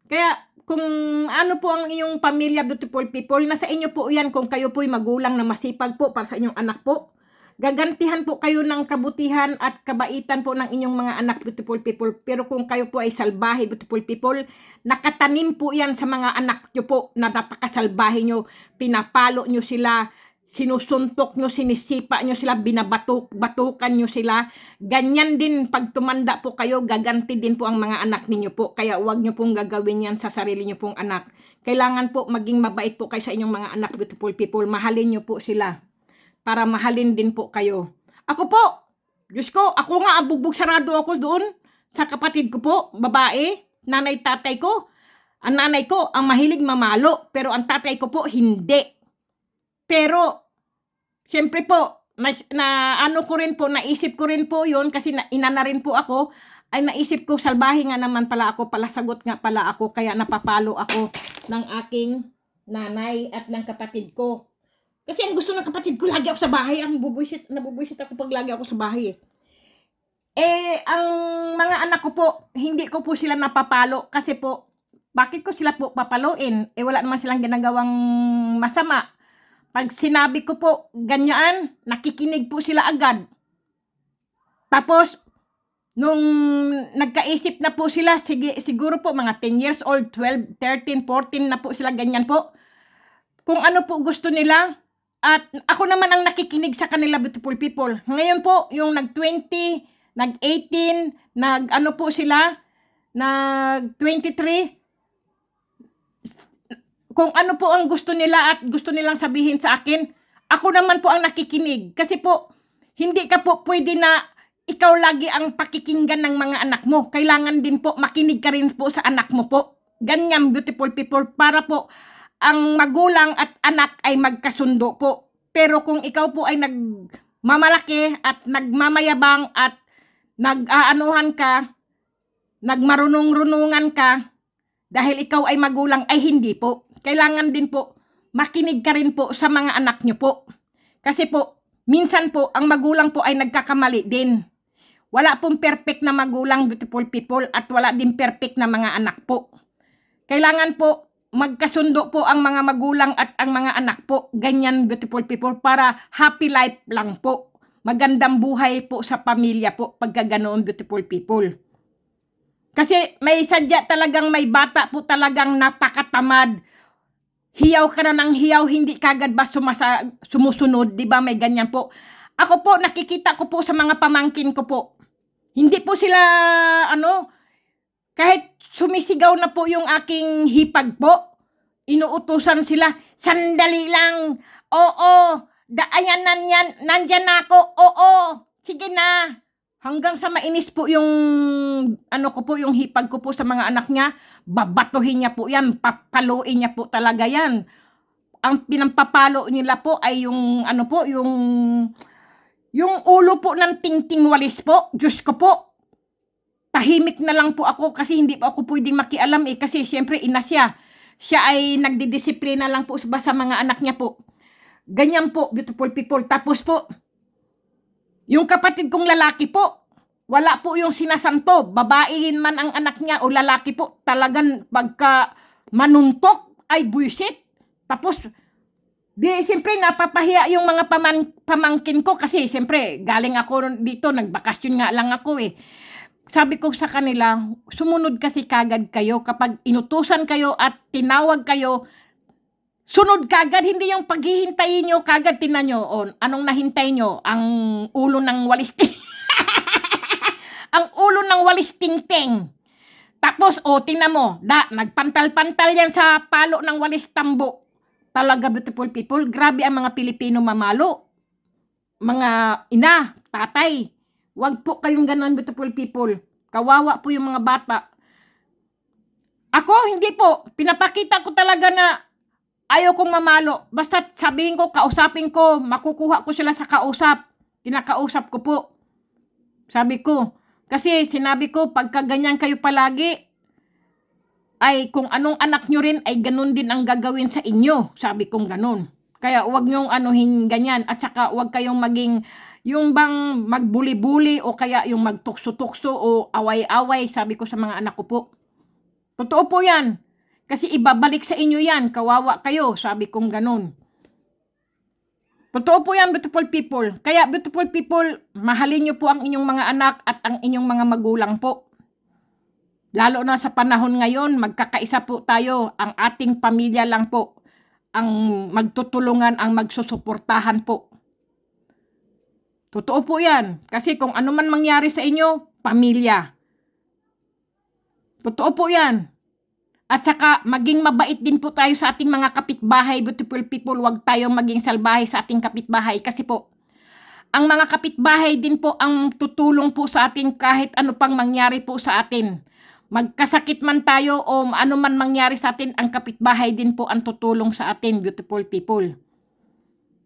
S1: Kaya, kung ano po ang inyong pamilya, beautiful people, nasa inyo po yan kung kayo po'y magulang na masipag po para sa inyong anak po. Gagantihan po kayo ng kabutihan at kabaitan po ng inyong mga anak, beautiful people. Pero kung kayo po ay salbahe, beautiful people, nakatanim po yan sa mga anak nyo po na napakasalbahe nyo. Pinapalo nyo sila, sinusuntok nyo, sinisipa nyo sila, batukan nyo sila. Ganyan din pag tumanda po kayo, gaganti din po ang mga anak ninyo po. Kaya huwag nyo pong gagawin yan sa sarili nyo pong anak. Kailangan po maging mabait po kayo sa inyong mga anak, beautiful people. Mahalin nyo po sila para mahalin din po kayo. Ako po, Diyos ko, ako nga ang bugbog sarado ako doon sa kapatid ko po, babae, nanay, tatay ko. Ang nanay ko, ang mahilig mamalo, pero ang tatay ko po, hindi. Pero, siyempre po, ano ko rin po, naisip ko rin po yun, kasi ina na rin po ako, ay naisip ko, salbahe nga naman pala ako, palasagot nga pala ako, kaya napapalo ako ng aking nanay at ng kapatid ko. Kasi ang gusto ng kapatid ko, lagi ako sa bahay. Nabubuisit ako pag lagi ako sa bahay eh. Ang mga anak ko po, hindi ko po sila napapalo. Kasi po, bakit ko sila po papaluin? Wala naman silang ginagawang masama. Pag sinabi ko po, ganyan, nakikinig po sila agad. Tapos, nung nagkaisip na po sila, siguro po mga 10 years old, 12, 13, 14 na po sila, ganyan po. Kung ano po gusto nila, at ako naman ang nakikinig sa kanila, beautiful people. Ngayon po, yung nag-20, nag-18, nag-ano po sila, nag-23. Kung ano po ang gusto nila at gusto nilang sabihin sa akin, ako naman po ang nakikinig. Kasi po, hindi ka po pwede na ikaw lagi ang pakikinggan ng mga anak mo. Kailangan din po, makinig ka rin po sa anak mo po. Ganyan, beautiful people, para po, ang magulang at anak ay magkasundo po. Pero kung ikaw po ay nagmamalaki at nagmamayabang at nag-aanuhan ka, nagmarunong-runungan ka, dahil ikaw ay magulang, ay hindi po. Kailangan din po, makinig ka rin po sa mga anak nyo po. Kasi po, minsan po, ang magulang po ay nagkakamali din. Wala pong perfect na magulang, beautiful people, at wala din perfect na mga anak po. Kailangan po, magkasundo po ang mga magulang at ang mga anak po. Ganyan, beautiful people, para happy life lang po. Magandang buhay po sa pamilya po, pagka ganoon, beautiful people. Kasi may sadya talagang may bata po talagang napakatamad. Hiyaw ka na ng hiyaw, hindi kagad ba sumusunod, di ba? May ganyan po. Ako po, nakikita ko po sa mga pamangkin ko po. Hindi po sila, kahit sumisigaw na po yung aking hipag po, inuutusan sila, sandali lang, oo, ayan, nandyan na ako, oo, sige na. Hanggang sa mainis po yung, yung hipag ko po sa mga anak niya, babatuhin niya po yan, papaluin niya po talaga yan. Ang pinampapalo nila po ay yung, yung ulo po ng tingting walis po, Diyos ko po. Tahimik na lang po ako kasi hindi po ako pwedeng makialam kasi siyempre ina siya. siya ay nagdidisiplina lang po sa mga anak niya po. Ganyan po, beautiful people. Tapos po, yung kapatid kong lalaki po, wala po yung sinasanto. Babaihin man ang anak niya o lalaki po, talagang pagka manuntok ay buwisit. Tapos, siyempre napapahiya yung mga pamangkin ko kasi siyempre galing ako dito, nagbakasyon nga lang ako eh. Sabi ko sa kanila, sumunod kasi kagad kayo kapag inutusan kayo at tinawag kayo, sunod kagad, hindi yung paghihintayin nyo kagad, tinan nyo, anong nahintay nyo? Ang ulo ng walis ang ulo ng walis tingting. Tapos, tingnan mo, nagpantal-pantal yan sa palo ng walis tambo. Talaga, beautiful people, grabe ang mga Pilipino mamalo. Mga ina, tatay, wag po kayong ganon, beautiful people. Kawawa po yung mga bata. Ako, hindi po. Pinapakita ko talaga na ayaw kong mamalo. Basta sabihin ko, kausapin ko, makukuha ko sila sa kausap. Kinakausap ko po. Sabi ko, kasi sinabi ko, pagka ganyan kayo palagi, ay kung anong anak nyo rin, ay ganun din ang gagawin sa inyo. Sabi kong ganun. Kaya wag nyong anuhin ganyan. At saka wag kayong maging, yung bang magbuli-buli o kaya yung magtukso-tukso o away-away. Sabi ko sa mga anak ko po. Totoo po yan. Kasi ibabalik sa inyo yan. Kawawa kayo. Sabi kong ganun. Totoo po yan, beautiful people. Kaya, beautiful people, mahalin nyo po ang inyong mga anak at ang inyong mga magulang po. Lalo na sa panahon ngayon, magkakaisa po tayo. Ang ating pamilya lang po ang magtutulungan, ang magsusuportahan po. Totoo po yan. Kasi kung ano man mangyari sa inyo, pamilya. Totoo po yan. At saka, maging mabait din po tayo sa ating mga kapitbahay, beautiful people. Huwag tayong maging salbahe sa ating kapitbahay. Kasi po, ang mga kapitbahay din po ang tutulong po sa atin kahit ano pang mangyari po sa atin. Magkasakit man tayo o ano man mangyari sa atin, ang kapitbahay din po ang tutulong sa atin, beautiful people.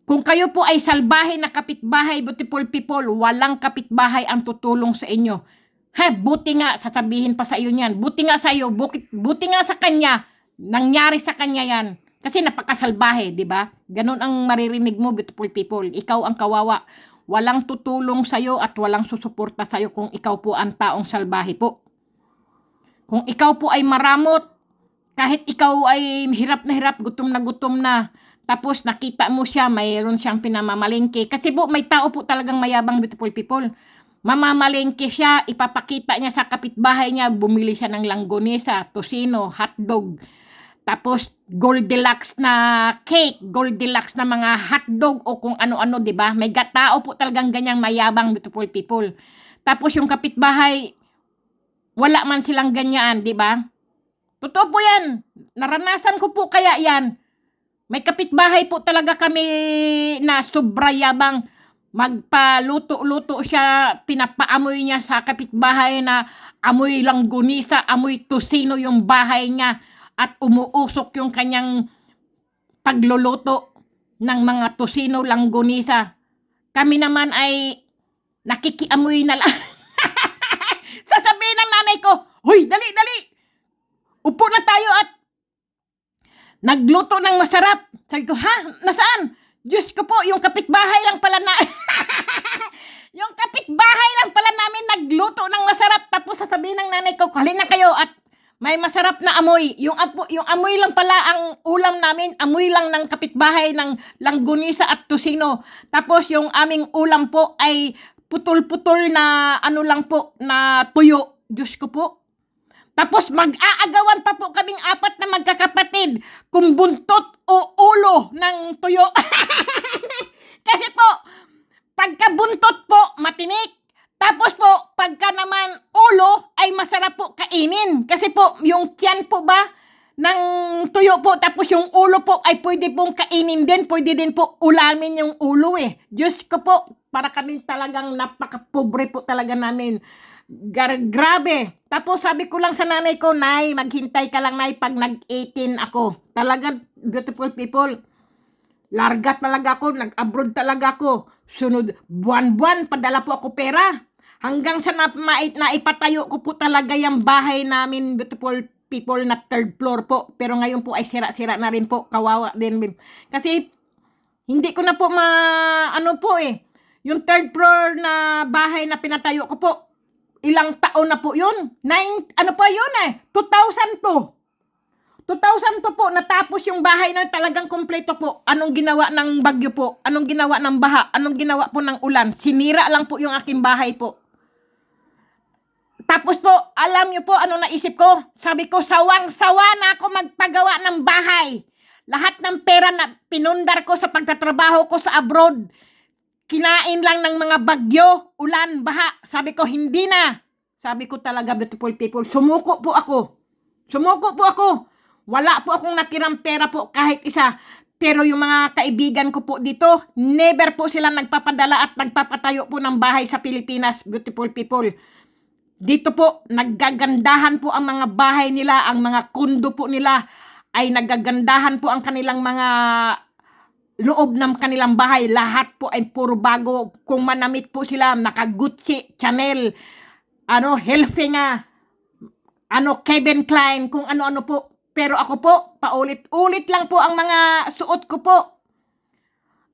S1: Kung kayo po ay salbahe na kapitbahay, beautiful people, walang kapitbahay ang tutulong sa inyo. Buti nga, sasabihin pa sa iyo niyan, buti nga sa iyo, buti nga sa kanya, nangyari sa kanya yan. Kasi napakasalbahe, di ba? Ganon ang maririnig mo, beautiful people. Ikaw ang kawawa. Walang tutulong sa iyo at walang susuporta sa iyo kung ikaw po ang taong salbahe po. Kung ikaw po ay maramot, kahit ikaw ay hirap, gutom na, tapos nakita mo siya, mayroon siyang pinamamalengke. Kasi po, may tao po talagang mayabang, beautiful people. Mamamalengke siya, ipapakita niya sa kapitbahay niya, bumili siya ng langgonesa, tosino, hotdog, tapos Goldilocks na cake, Goldilocks na mga hotdog o kung ano-ano, di ba? May tao po talagang ganyang mayabang, beautiful people. Tapos yung kapitbahay, wala man silang ganyan, di ba? Totoo po yan. Naranasan ko po kaya yan. May kapitbahay po talaga kami na sobra yabang. Magpaluto-luto siya, pinapaamoy niya sa kapitbahay na amoy langgunisa, amoy tosino yung bahay niya at umuusok yung kanyang pagluluto ng mga tosino langgunisa. Kami naman ay nakikiamoy na lang. Sasabihin ng nanay ko, "Hoy, dali! Upo na tayo at nagluto ng masarap." Sabi ko, nasaan? Diyos ko po, yung kapitbahay lang pala na... yung kapitbahay lang pala namin nagluto ng masarap. Tapos sasabihin ng nanay ko, "Halina kayo at may masarap na amoy." Yung amoy lang pala ang ulam namin. Amoy lang ng kapitbahay ng langgunisa at tosino. Tapos yung aming ulam po ay putol-putol na ano lang po, na tuyo. Diyos ko po. Tapos mag-aagawan pa po kaming 4 na magkakapatid kung buntot o ulo ng tuyo. Kasi po, pagka buntot po, matinik. Tapos po, pagka naman ulo, ay masarap po kainin. Kasi po, yung tiyan po ba ng tuyo po, tapos yung ulo po ay pwede pong kainin din. Pwede din po ulamin yung ulo eh. Diyos ko po, para kami talagang napaka-pobre po talaga namin. Grabe. Tapos sabi ko lang sa nanay ko, "Nay, maghintay ka lang, Nay, pag nag-18 ako." Talagang, beautiful people, larga talaga ako, nag-abroad talaga ako. Sunod, buwan-buwan, padala po ako pera. Hanggang sa naipatayo ko po talaga yung bahay namin, beautiful people na third floor po. Pero ngayon po ay sira-sira na rin po. Kawawa din. Kasi hindi ko na po yung third floor na bahay na pinatayo ko po, ilang taon na po yun? 2002. 2002 po, natapos yung bahay na talagang kompleto po. Anong ginawa ng bagyo po? Anong ginawa ng baha? Anong ginawa po ng ulan? Sinira lang po yung aking bahay po. Tapos po, alam nyo po, ano naisip ko? Sabi ko, sawang-sawa na ako magpagawa ng bahay. Lahat ng pera na pinundar ko sa pagtatrabaho ko sa abroad, kinain lang ng mga bagyo, ulan, baha. Sabi ko, hindi na. Sabi ko talaga, beautiful people, sumuko po ako. Wala po akong natirang pera po kahit isa. Pero yung mga kaibigan ko po dito, never po sila nagpapadala at nagpapatayo po ng bahay sa Pilipinas, beautiful people. Dito po, naggagandahan po ang mga bahay nila, ang mga kundo po nila, ay nagagandahan po ang kanilang mga loob ng kanilang bahay. Lahat po ay puro bago. Kung manamit po sila, naka-Gucci, Chanel, Hilfiger, Kevin Klein, kung ano-ano po. Pero ako po, paulit-ulit lang po ang mga suot ko po.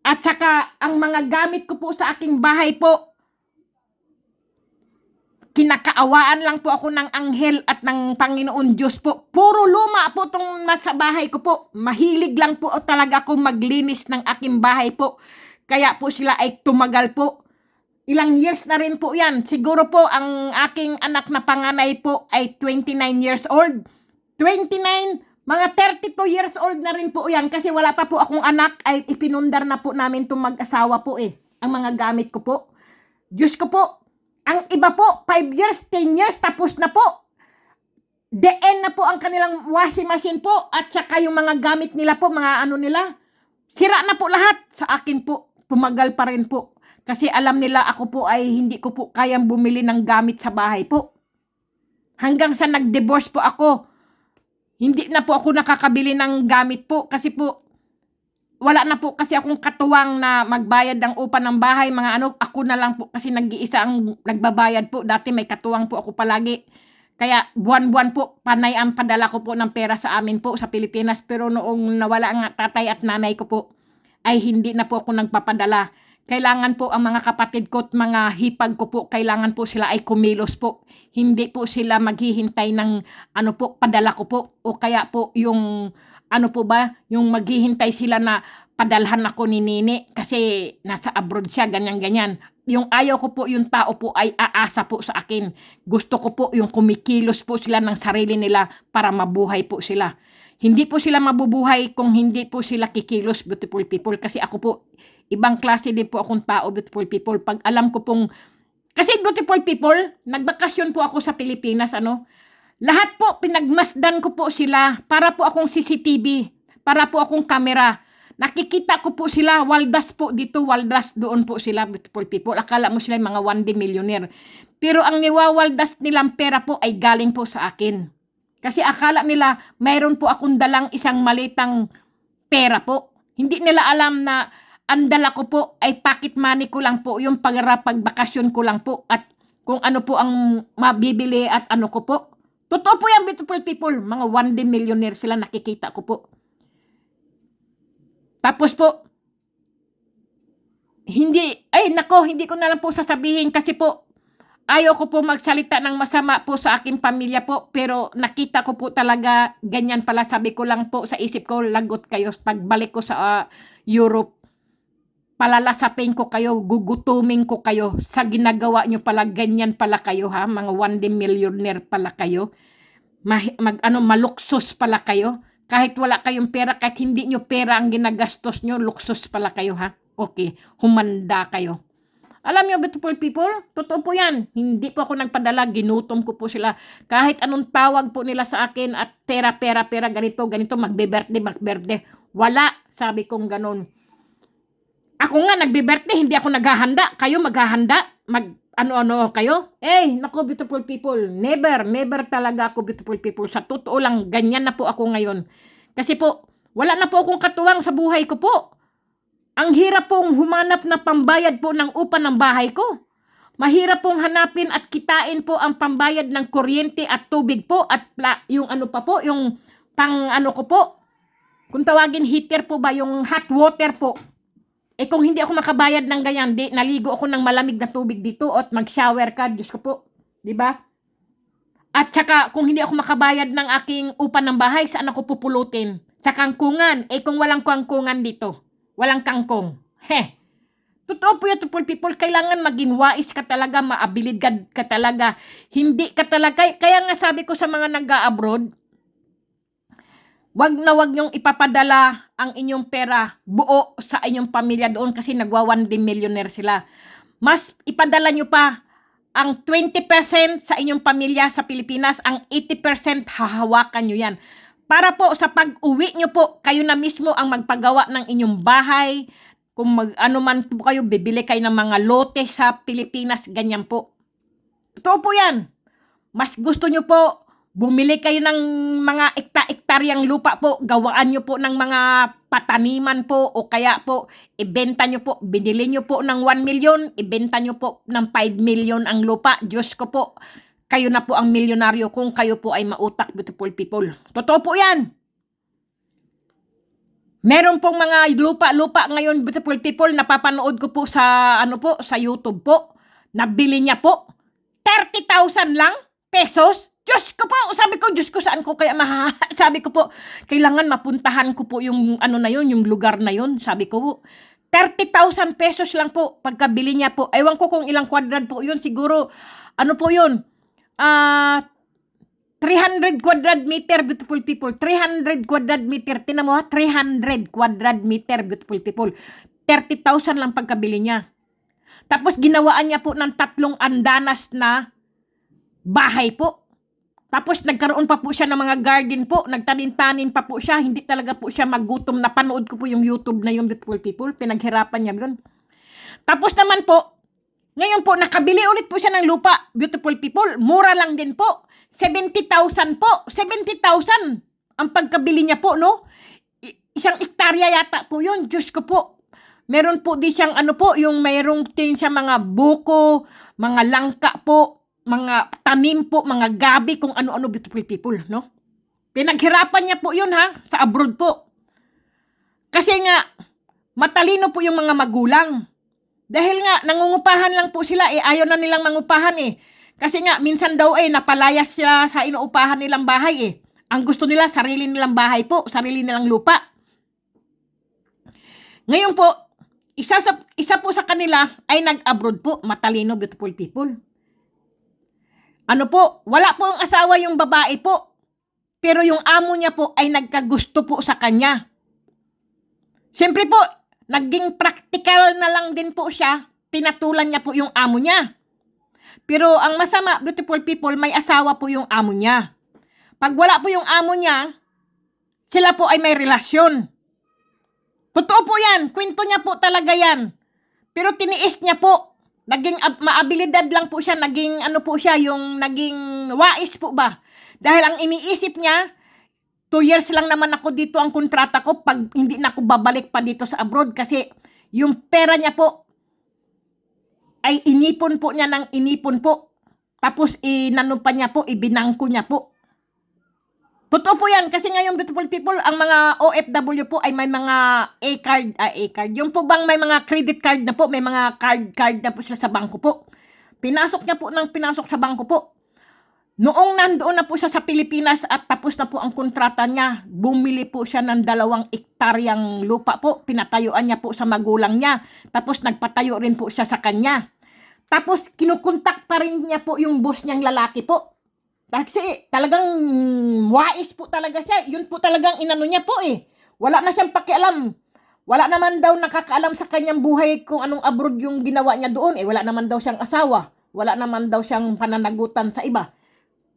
S1: At saka, ang mga gamit ko po sa aking bahay po, kinakaawaan lang po ako ng anghel at ng Panginoon Diyos po. Puro luma po itong nasa bahay ko po. Mahilig lang po talaga ako maglinis ng aking bahay po. Kaya po sila ay tumagal po. Ilang years na rin po yan. Siguro po ang aking anak na panganay po ay 29 years old. 29, mga 32 years old na rin po yan. Kasi wala pa po akong anak, ay ipinundar na po namin itong mag-asawa po ang mga gamit ko po. Diyos ko po. Ang iba po, 5 years, 10 years, tapos na po. DN na po ang kanilang washing machine po. At saka yung mga gamit nila po, mga nila. Sira na po lahat. Sa akin po, tumagal pa rin po. Kasi alam nila ako po ay hindi ko po kayang bumili ng gamit sa bahay po. Hanggang sa nag-divorce po ako, hindi na po ako nakakabili ng gamit po. Kasi po, wala na po kasi akong katuwang na magbayad ng upa ng bahay, ako na lang po kasi nag-iisa ang nagbabayad po. Dati may katuwang po ako palagi. Kaya buwan-buwan po, panay ang padala ko po ng pera sa amin po sa Pilipinas. Pero noong nawala ang tatay at nanay ko po, ay hindi na po ako nagpapadala. Kailangan po ang mga kapatid ko at mga hipag ko po, kailangan po sila ay kumilos po. Hindi po sila maghihintay ng padala ko po. O kaya po yung yung maghihintay sila na padalhan ako ni Nini kasi nasa abroad siya, ganyan-ganyan. Yung ayaw ko po, yung tao po ay aasa po sa akin. Gusto ko po yung kumikilos po sila ng sarili nila para mabuhay po sila. Hindi po sila mabubuhay kung hindi po sila kikilos, beautiful people. Kasi ako po, ibang klase din po akong tao, beautiful people. Pag alam ko pong, kasi beautiful people, nagbakasyon po ako sa Pilipinas, lahat po, pinagmasdan ko po sila para po akong CCTV, para po akong kamera. Nakikita ko po sila, waldas po dito, waldas doon po sila, beautiful people. Akala mo sila mga 1D millionaire. Pero ang niwawaldas nilang pera po ay galing po sa akin. Kasi akala nila, mayroon po akong dalang isang malitang pera po. Hindi nila alam na ang dala ko po ay pocket money ko lang po, yung pagbakasyon ko lang po, at kung ano po ang mabibili at ko po. Totoo po yan, beautiful people. Mga 1D millionaire sila, nakikita ko po. Tapos po, hindi ko na lang po sasabihin kasi po, ayaw ko po magsalita ng masama po sa aking pamilya po. Pero nakita ko po talaga, ganyan pala. Sabi ko lang po sa isip ko, lagot kayo. Pagbalik ko sa Europe, palalasapin ko kayo, gugutumin ko kayo sa ginagawa nyo pala, ganyan pala kayo ha, mga 1D millionaire pala kayo, maluksos pala kayo, kahit wala kayong pera, kahit hindi nyo pera ang ginagastos nyo, luksos pala kayo ha, okay, humanda kayo. Alam nyo, beautiful people, totoo po yan, hindi po ako nagpadala, ginutom ko po sila, kahit anong tawag po nila sa akin, at pera, ganito, magbe-birthday, wala, sabi kong ganun. Ako nga, nagbe-birthday, hindi ako naghahanda. Kayo maghahanda? Ano-ano kayo? Naku, beautiful people. Never talaga ako, beautiful people. Sa totoo lang, ganyan na po ako ngayon. Kasi po, wala na po akong katuwang sa buhay ko po. Ang hirap pong humanap na pambayad po ng upa ng bahay ko. Mahirap pong hanapin at kitain po ang pambayad ng kuryente at tubig po at yung ano pa po, yung pang ano ko po, kung tawagin heater po ba, yung hot water po. Eh kung hindi ako makabayad ng ganyan, di naligo ako ng malamig na tubig dito at mag-shower ka, Diyos ko po, di ba? At saka kung hindi ako makabayad ng aking upa ng bahay, saan ako pupulutin? Sa kangkungan. Eh kung walang kangkungan dito, walang kangkong. Heh. Totoo po yan, people. Kailangan maging wais ka talaga, maabilidad ka talaga. Hindi ka talaga. Kaya nga sabi ko sa mga nag-abroad, wag na wag niyong ipapadala ang inyong pera buo sa inyong pamilya doon kasi nagwa 1 millionaire sila. Mas ipadala niyo pa ang 20% sa inyong pamilya sa Pilipinas, ang 80% hahawakan niyo yan. Para po sa pag-uwi niyo po, kayo na mismo ang magpagawa ng inyong bahay. Kung ano man po kayo, bibili kayo ng mga lote sa Pilipinas, ganyan po. Totoo po yan. Mas gusto nyo po, bumili kayo ng mga ektaryang lupa po, gawaan nyo po ng mga pataniman po, o kaya po, ibenta nyo po, binili nyo po ng 1 million, ibenta nyo po ng 5 million ang lupa. Diyos ko po, kayo na po ang milyonaryo kung kayo po ay mautak, beautiful people. Totoo po yan. Meron pong mga lupa-lupa ngayon, beautiful people, napapanood ko po sa, sa YouTube po. Nabili niya po. 30,000 lang pesos. Diyos ko po, sabi ko, Diyos ko, saan ko kaya sabi ko po, kailangan mapuntahan ko po yung na yun, yung lugar na yun. Sabi ko po, 30,000 pesos lang po pagkabili niya po. Ewan ko kung ilang kwadrat po yun. Siguro, po yun? 300 quadrat meter, beautiful people. 300 quadrat meter. Tinan mo ha, 300 quadrat meter, beautiful people. 30,000 lang pagkabili niya. Tapos ginawaan niya po ng 3 andanas na bahay po. Tapos nagkaroon pa po siya ng mga garden po. Nagtanim-tanim pa po siya. Hindi talaga po siya magutom. Napanood ko po yung YouTube na yung beautiful people. Pinaghirapan niya yun. Tapos naman po, ngayon po, nakabili ulit po siya ng lupa, beautiful people. Mura lang din po. 70,000 po. 70,000 ang pagkabili niya po, no? Isang hektarya yata po yun. Diyos ko po. Meron po di siyang yung mayroong din siya mga buko, mga langka po, mga tanim po, mga gabi, kung ano-ano, beautiful people, no? Pinaghirapan niya po yun, ha? Sa abroad po. Kasi nga, matalino po yung mga magulang. Dahil nga, nangungupahan lang po sila, ayaw na nilang mangupahan, Kasi nga, minsan daw, napalayas sila sa inuupahan nilang bahay, Ang gusto nila, sarili nilang bahay po, sarili nilang lupa. Ngayon po, isa po sa kanila ay nag-abroad po, matalino, beautiful people. Wala po ang asawa yung babae po, pero yung amo niya po ay nagkagusto po sa kanya. Siyempre po, naging practical na lang din po siya, pinatulan niya po yung amo niya. Pero ang masama, beautiful people, may asawa po yung amo niya. Pag wala po yung amo niya, sila po ay may relasyon. Totoo po yan, kwento niya po talaga yan. Pero tiniis niya po, naging maabilidad lang po siya, naging po siya, yung naging wais po ba. Dahil ang iniisip niya, 2 years lang naman ako dito ang kontrata ko, pag hindi na ako babalik pa dito sa abroad kasi yung pera niya po ay inipon po niya ng inipon po. Tapos pa niya po, ibinangko niya po. Totoo po yan kasi ngayon, beautiful people, ang mga OFW po ay may mga A-card. Yung po bang may mga credit card na po, may mga card na po sila sa bangko po. Pinasok niya po ng pinasok sa bangko po. Noong nandoon na po siya sa Pilipinas at tapos na po ang kontrata niya, bumili po siya ng 2 hektaryang lupa po. Pinatayuan niya po sa magulang niya. Tapos nagpatayo rin po siya sa kanya. Tapos kinukontak pa rin niya po yung boss niyang lalaki po. Kasi talagang wais po talaga siya. Yun po talagang inano niya po Wala na siyang pakialam. Wala naman daw nakakaalam sa kanyang buhay kung anong abroad yung ginawa niya doon. Wala naman daw siyang asawa. Wala naman daw siyang pananagutan sa iba.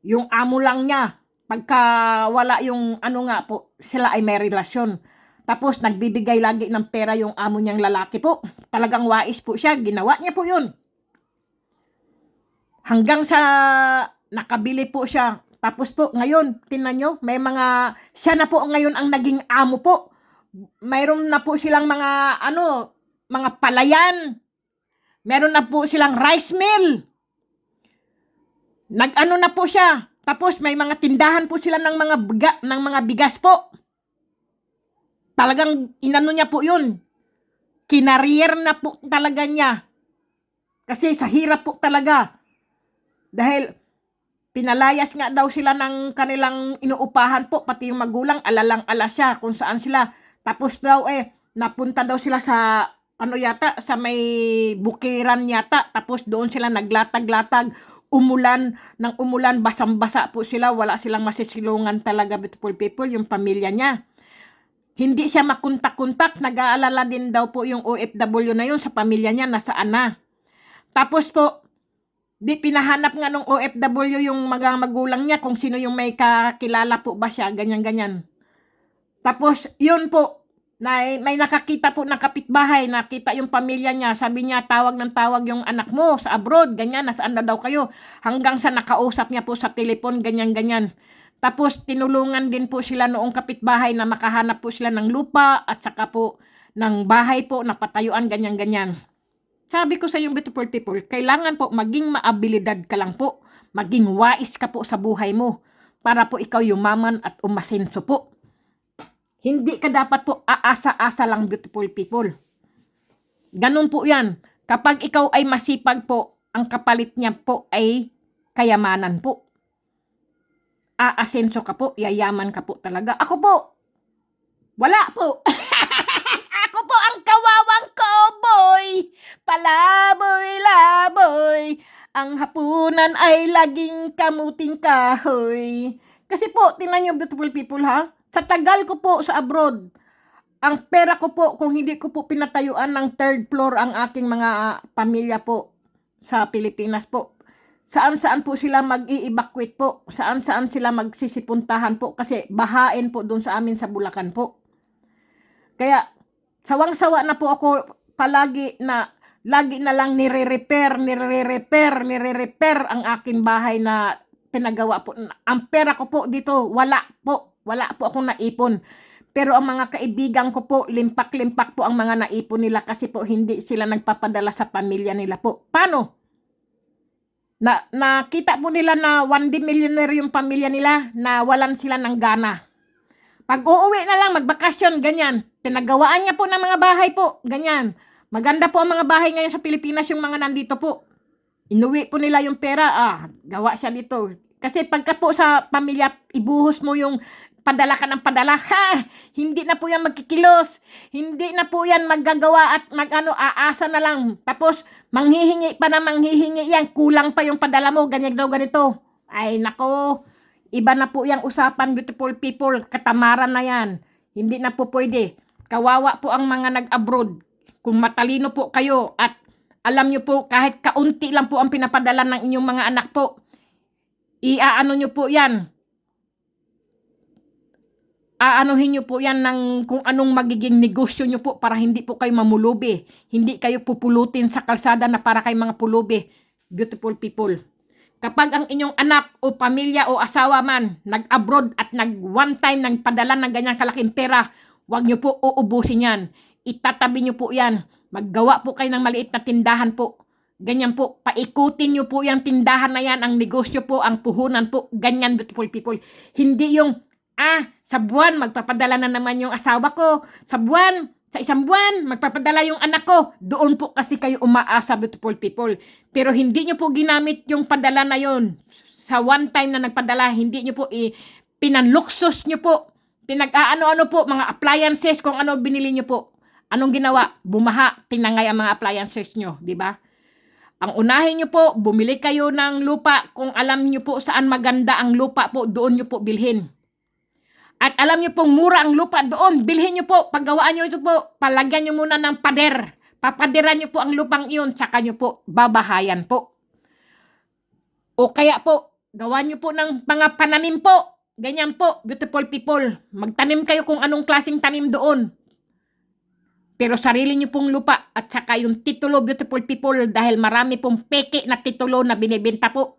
S1: Yung amo lang niya. Pagka wala yung nga po, sila ay may relasyon. Tapos nagbibigay lagi ng pera yung amo niyang lalaki po. Talagang wais po siya. Ginawa niya po yun. Hanggang sa nakabili po siya. Tapos po, ngayon, tingnan nyo, may siya na po ngayon ang naging amo po. Mayroon na po silang mga palayan. Meron na po silang rice mill. Nag-ano na po siya. Tapos may mga tindahan po sila ng mga bigas po. Talagang inano niya po yun. Kinarier na po talaga niya. Kasi sa hirap po talaga. Dahil pinalayas nga daw sila ng kanilang inuupahan po. Pati yung magulang, alalang-ala siya kung saan sila. Tapos daw napunta daw sila sa sa may bukiran yata. Tapos doon sila naglatag-latag. Umulan, basang-basa po sila. Wala silang masisilungan talaga, beautiful people, yung pamilya niya. Hindi siya makuntak-kuntak, nag-aalala din daw po yung OFW na yun sa pamilya niya, nasaan na. Tapos po, di pinahanap nga nung OFW yung mga magulang niya kung sino yung may kakilala po ba siya, ganyan-ganyan. Tapos, yun po, may nakakita po na kapitbahay, nakita yung pamilya niya, sabi niya, tawag ng tawag yung anak mo sa abroad, ganyan, nasaan na daw kayo. Hanggang sa nakausap niya po sa telepon, ganyan-ganyan. Tapos tinulungan din po sila noong kapitbahay na makahanap po sila ng lupa at saka po ng bahay po na patayuan, ganyan-ganyan. Sabi ko sa yung beautiful people, kailangan po maging maabilidad ka lang po. Maging wais ka po sa buhay mo para po ikaw yumaman at umasenso po. Hindi ka dapat po aasa-asa lang, beautiful people. Ganun po yan. Kapag ikaw ay masipag po, ang kapalit niya po ay kayamanan po. Aasenso ka po, yayaman ka po talaga. Ako po, wala po. Ako po ang kawawang cowboy, palaboy-laboy. Ang hapunan ay laging kamuting kahoy. Kasi po, tingnan niyo, beautiful people, ha? Sa tagal ko po sa abroad, ang pera ko po, kung hindi ko po pinatayuan ng third floor ang aking mga pamilya po sa Pilipinas po, saan-saan po sila mag-i-evacuate po, saan-saan sila magsisipuntahan po kasi bahain po doon sa amin sa Bulacan po. Kaya sawang-sawa na po ako lagi na lang nire-repair ang aking bahay na pinagawa po. Ang pera ko po dito, wala po akong naipon. Pero ang mga kaibigan ko po, limpak-limpak po ang mga naipon nila kasi po hindi sila nagpapadala sa pamilya nila po. Paano? Nakita po nila na 1D millionaire yung pamilya nila na walan sila ng gana. Pag uuwi na lang, magbakasyon, ganyan. Pinagawaan niya po ng mga bahay po, ganyan. Maganda po ang mga bahay ngayon sa Pilipinas, yung mga nandito po. Inuwi po nila yung pera, gawa siya dito. Kasi pagka po sa pamilya, ibuhos mo yung padala ka ng padala, hindi na po yan magkikilos. Hindi na po yan maggagawa at aasa na lang. Tapos, manghihingi yan, kulang pa yung padala mo, ganyan daw ganito. Ay nako, iba na po yung usapan, beautiful people, katamaran na yan. Hindi na po pwede. Kawawa po ang mga nag-abroad. Kung matalino po kayo at alam nyo po kahit kaunti lang po ang pinapadala ng inyong mga anak po, iaano nyo po yan. Aanuhin nyo po yan ng kung anong magiging negosyo nyo po para hindi po kayo mamulubi. Hindi kayo pupulutin sa kalsada na para kay mga pulubi. Beautiful people. Kapag ang inyong anak o pamilya o asawa man nag-abroad at one time nagpadala ng ganyang kalaking pera, huwag nyo po uubusin yan. Itatabi nyo po yan. Maggawa po kayo ng maliit na tindahan po. Ganyan po. Paikutin nyo po yung tindahan na yan. Ang negosyo po, ang puhunan po. Ganyan, beautiful people. Hindi yung sa buwan, magpapadala na naman yung asawa ko. Sa isang buwan, magpapadala yung anak ko. Doon po kasi kayo umaasa, beautiful people. Pero hindi nyo po ginamit yung padala na yon. Sa one time na nagpadala, hindi nyo po pinanluksos nyo po. Pinag-ano-ano po, mga appliances, kung ano binili nyo po. Anong ginawa? Bumaha, tinangay ang mga appliances nyo, di ba? Ang unahin nyo po, bumili kayo ng lupa. Kung alam nyo po saan maganda ang lupa po, doon nyo po bilhin. At alam nyo pong mura ang lupa doon, bilhin nyo po, paggawaan nyo ito po, palagyan nyo muna ng pader. Papadiran nyo po ang lupang iyon, tsaka nyo po babahayan po. O kaya po, gawan nyo po ng mga pananim po. Ganyan po, beautiful people. Magtanim kayo kung anong klaseng tanim doon. Pero sarili nyo pong lupa at saka yung titulo, beautiful people, dahil marami pong peke na titulo na binibenta po.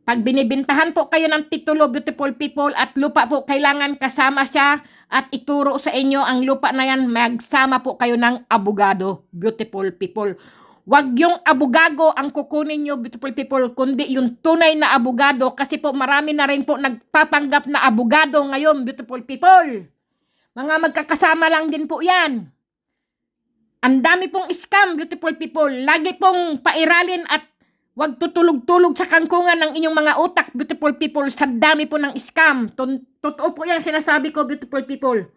S1: Pag binibintahan po kayo ng titulo, beautiful people, at lupa po, kailangan kasama siya at ituro sa inyo ang lupa na yan, magsama po kayo ng abogado, beautiful people. Wag yung abogado ang kukunin nyo, beautiful people, kundi yung tunay na abogado. Kasi po marami na rin po nagpapanggap na abogado ngayon, beautiful people. Mga magkakasama lang din po yan. Ang dami pong scam, beautiful people. Lagi pong pairalin at wag tutulog-tulog sa kangkungan ng inyong mga utak, beautiful people, sa dami po ng scam. Totoo po yan sinasabi ko, beautiful people.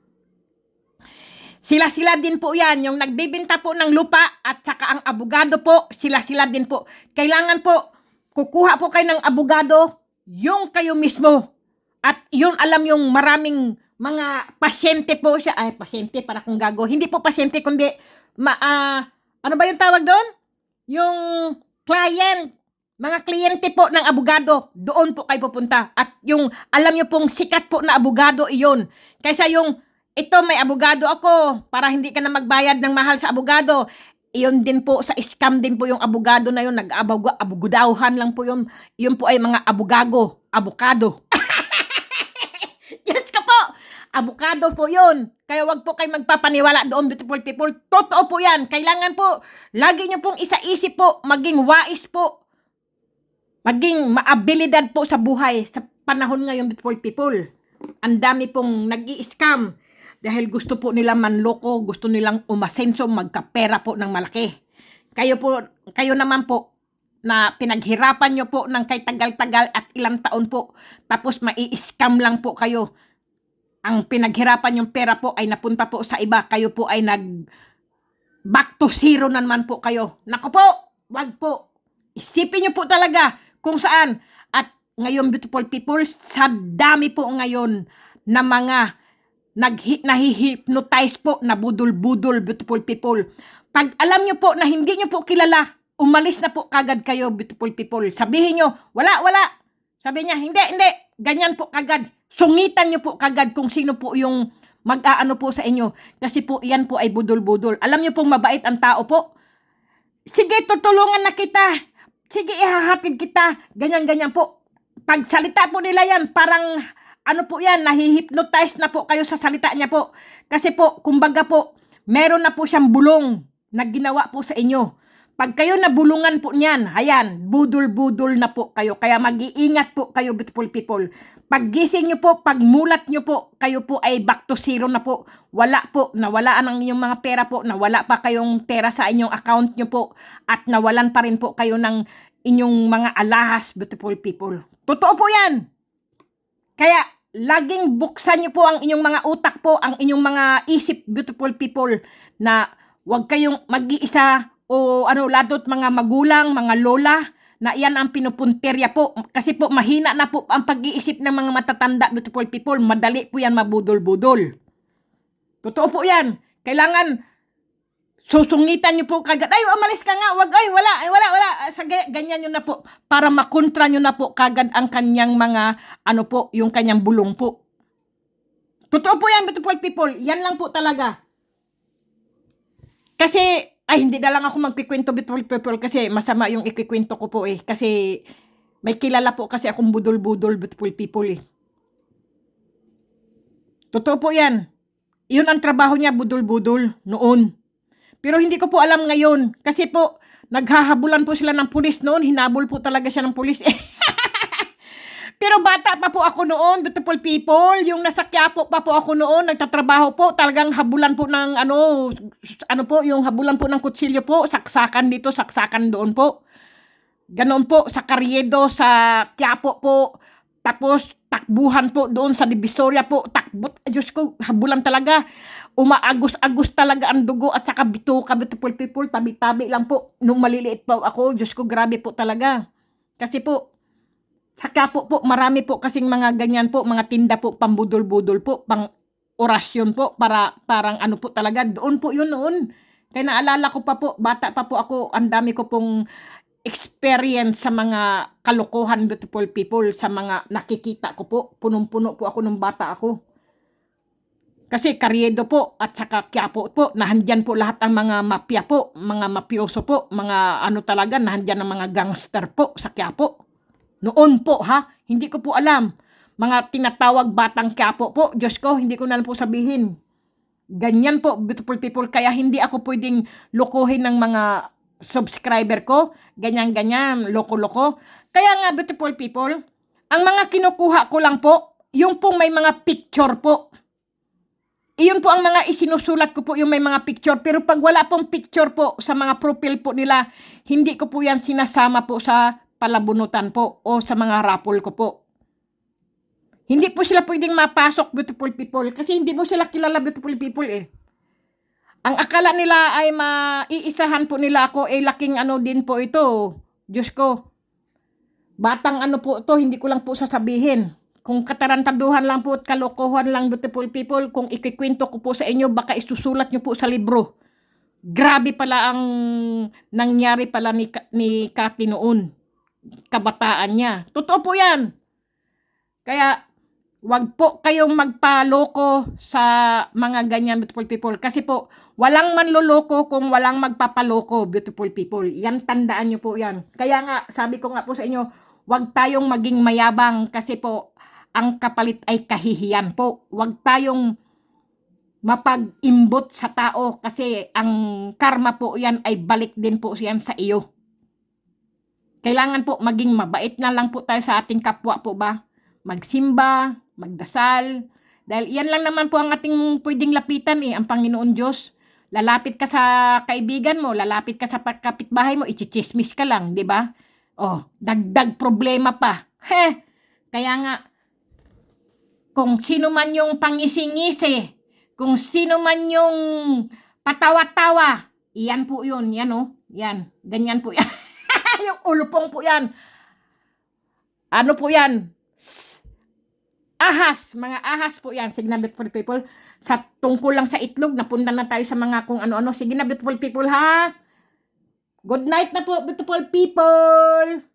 S1: Sila-sila din po yan, yung nagbibenta po ng lupa at saka ang abogado po, sila-sila din po. Kailangan po, kukuha po kayo ng abogado, yung kayo mismo. At yun alam yung maraming mga pasyente po siya. Ay, pasyente para kung gago. Hindi po pasyente, kundi, ano ba yung tawag doon? Yung client, mga kliyente po ng abogado, doon po kayo pupunta. At yung, alam nyo pong sikat po na abogado, iyon. Kaysa yung, ito may abogado ako, para hindi ka na magbayad ng mahal sa abogado. Iyon din po, sa scam din po yung abogado na yun, nag-abogadahan lang po yun. Yun po ay mga abogado. Yes ka po! Abogado po yun. Kaya wag po kayo magpapaniwala doon, beautiful people. Totoo po yan. Kailangan po, lagi nyo pong isa-isip po, maging wais po. Maging maabilidad po sa buhay sa panahon ngayon, beautiful people. Ang dami pong nag-i-scam. Dahil gusto po nilang manloko, gusto nilang umasenso, magkapera po ng malaki. Kayo naman po, na pinaghirapan nyo po ng kay tagal-tagal at ilang taon po, tapos mai-scam lang po kayo. Ang pinaghirapan yung pera po ay napunta po sa iba, kayo po ay back to zero naman po kayo. Naku po, wag po. Isipin nyo po talaga kung saan. At ngayon, beautiful people, sa dami po ngayon na mga nahihypnotize po, na budol-budol, beautiful people. Pag alam nyo po na hindi nyo po kilala, umalis na po kagad kayo, beautiful people. Sabihin nyo, wala. Sabi niya, hindi, ganyan po kagad. Sungitan nyo po kagad kung sino po yung mag-aano po sa inyo. Kasi po, yan po ay budol-budol. Alam nyo pong mabait ang tao po. Sige, tutulungan na kita. Sige, ihahatid kita. Ganyan po. Pag salita po nila yan, parang ano po yan, nahihypnotize na po kayo sa salita niya po. Kasi po, kumbaga po, meron na po siyang bulong na ginawa po sa inyo. Pag kayo nabulungan po niyan, ayan, budol-budol na po kayo. Kaya mag-iingat po kayo, beautiful people. Pag gising nyo po, pag mulat nyo po, kayo po ay back to zero na po. Wala po, nawalaan ang inyong mga pera po, nawala pa kayong pera sa inyong account nyo po, at nawalan pa rin po kayo ng inyong mga alahas, beautiful people. Totoo po yan. Kaya, laging buksan nyo po ang inyong mga utak po, ang inyong mga isip, beautiful people, na huwag kayong mag-iisa o ladot mga magulang, mga lola, na yan ang pinupunterya po. Kasi po, mahina na po ang pag-iisip ng mga matatanda, beautiful people. Madali po yan mabudol-budol. Totoo po yan. Kailangan susungitan nyo po kagad. Ay, umalis ka nga. Wag, ay, wala. Ganyan nyo na po. Para makontra nyo na po kagad ang kanyang mga, yung kanyang bulong po. Totoo po yan, beautiful people. Yan lang po talaga. Kasi, hindi na lang ako magkikwento, beautiful people, kasi masama yung ikikwento ko po eh. Kasi, may kilala po kasi akong budol-budol, beautiful people eh. Totoo po yan. Yun ang trabaho niya, budol-budol, noon. Pero hindi ko po alam ngayon. Kasi po, naghahabulan po sila ng pulis noon. Hinabol po talaga siya ng pulis. Pero bata pa po ako noon, beautiful people. Yung nasa Quiapo pa po ako noon, nagtatrabaho po. Talagang habulan po ng yung habulan po ng kutsilyo po. Saksakan dito, saksakan doon po. Ganon po, sa Carriedo, sa Quiapo po. Tapos, takbuhan po doon sa Divisoria po. Takbot, Diyos ko, habulan talaga. Umaagos-agos talaga ang dugo at saka bituka, beautiful people, tabi-tabi lang po. Nung maliliit pa ako, Diyos ko, grabe po talaga. Kasi po, sa Quiapo po, marami po kasing mga ganyan po, mga tinda po, pambudol-budol po, pang orasyon po, parang po talaga, doon po yun noon. Kaya naalala ko pa po, bata pa po ako, ang dami ko pong experience sa mga kalokohan, beautiful people, sa mga nakikita ko po, punong-puno po ako nung bata ako. Kasi Carriedo po at saka Quiapo po, nahandyan po lahat ang mga mafia po, mga mafioso po, mga talaga, nahandyan ang mga gangster po sa Quiapo. Noon po ha, hindi ko po alam. Mga tinatawag batang Quiapo po, Diyos ko, hindi ko na po sabihin. Ganyan po, beautiful people, kaya hindi ako pwedeng lukuhin ng mga subscriber ko, ganyan-ganyan, loko-loko. Kaya nga, beautiful people, ang mga kinukuha ko lang po, yung pong may mga picture po. Iyon po ang mga isinusulat ko po, yung may mga picture. Pero pag wala pong picture po sa mga profile po nila, hindi ko po yan sinasama po sa palabunutan po o sa mga raffle ko po. Hindi po sila pwedeng mapasok, beautiful people, kasi hindi mo sila kilala, beautiful people eh. Ang akala nila ay maiisahan po nila ako, laking ano din po ito. Diyos ko, batang ano po ito, hindi ko lang po sasabihin. Kung katarantaduhan lang po at kalokohan lang, beautiful people, kung ikikwento ko po sa inyo, baka isusulat nyo po sa libro. Grabe pala ang nangyari pala ni Cathy noon. Kabataan niya. Totoo po yan. Kaya, wag po kayong magpaloko sa mga ganyan, beautiful people. Kasi po, walang manloloko kung walang magpapaloko, beautiful people. Yan, tandaan nyo po yan. Kaya nga, sabi ko nga po sa inyo, wag tayong maging mayabang kasi po, ang kapalit ay kahihiyan po. Wag tayong mapag-imbot sa tao kasi ang karma po yan ay balik din po yan sa iyo. Kailangan po maging mabait na lang po tayo sa ating kapwa po ba? Magsimba, magdasal. Dahil yan lang naman po ang ating pwedeng lapitan ang Panginoon Diyos. Lalapit ka sa kaibigan mo, lalapit ka sa kapitbahay mo, ichichismis ka lang, di ba? Oh, dagdag problema pa. Kaya nga, kung sino man yung pangisingisi, kung sino man yung patawa-tawa, iyan po yun, yan yan, ganyan po yan. Yung ulupong po yan. Ano po yan? Ahas, mga ahas po yan. Sige na, beautiful people, sa tungkol lang sa itlog, napunta na tayo sa mga kung ano-ano. Sige na, beautiful people ha. Good night na po, beautiful people.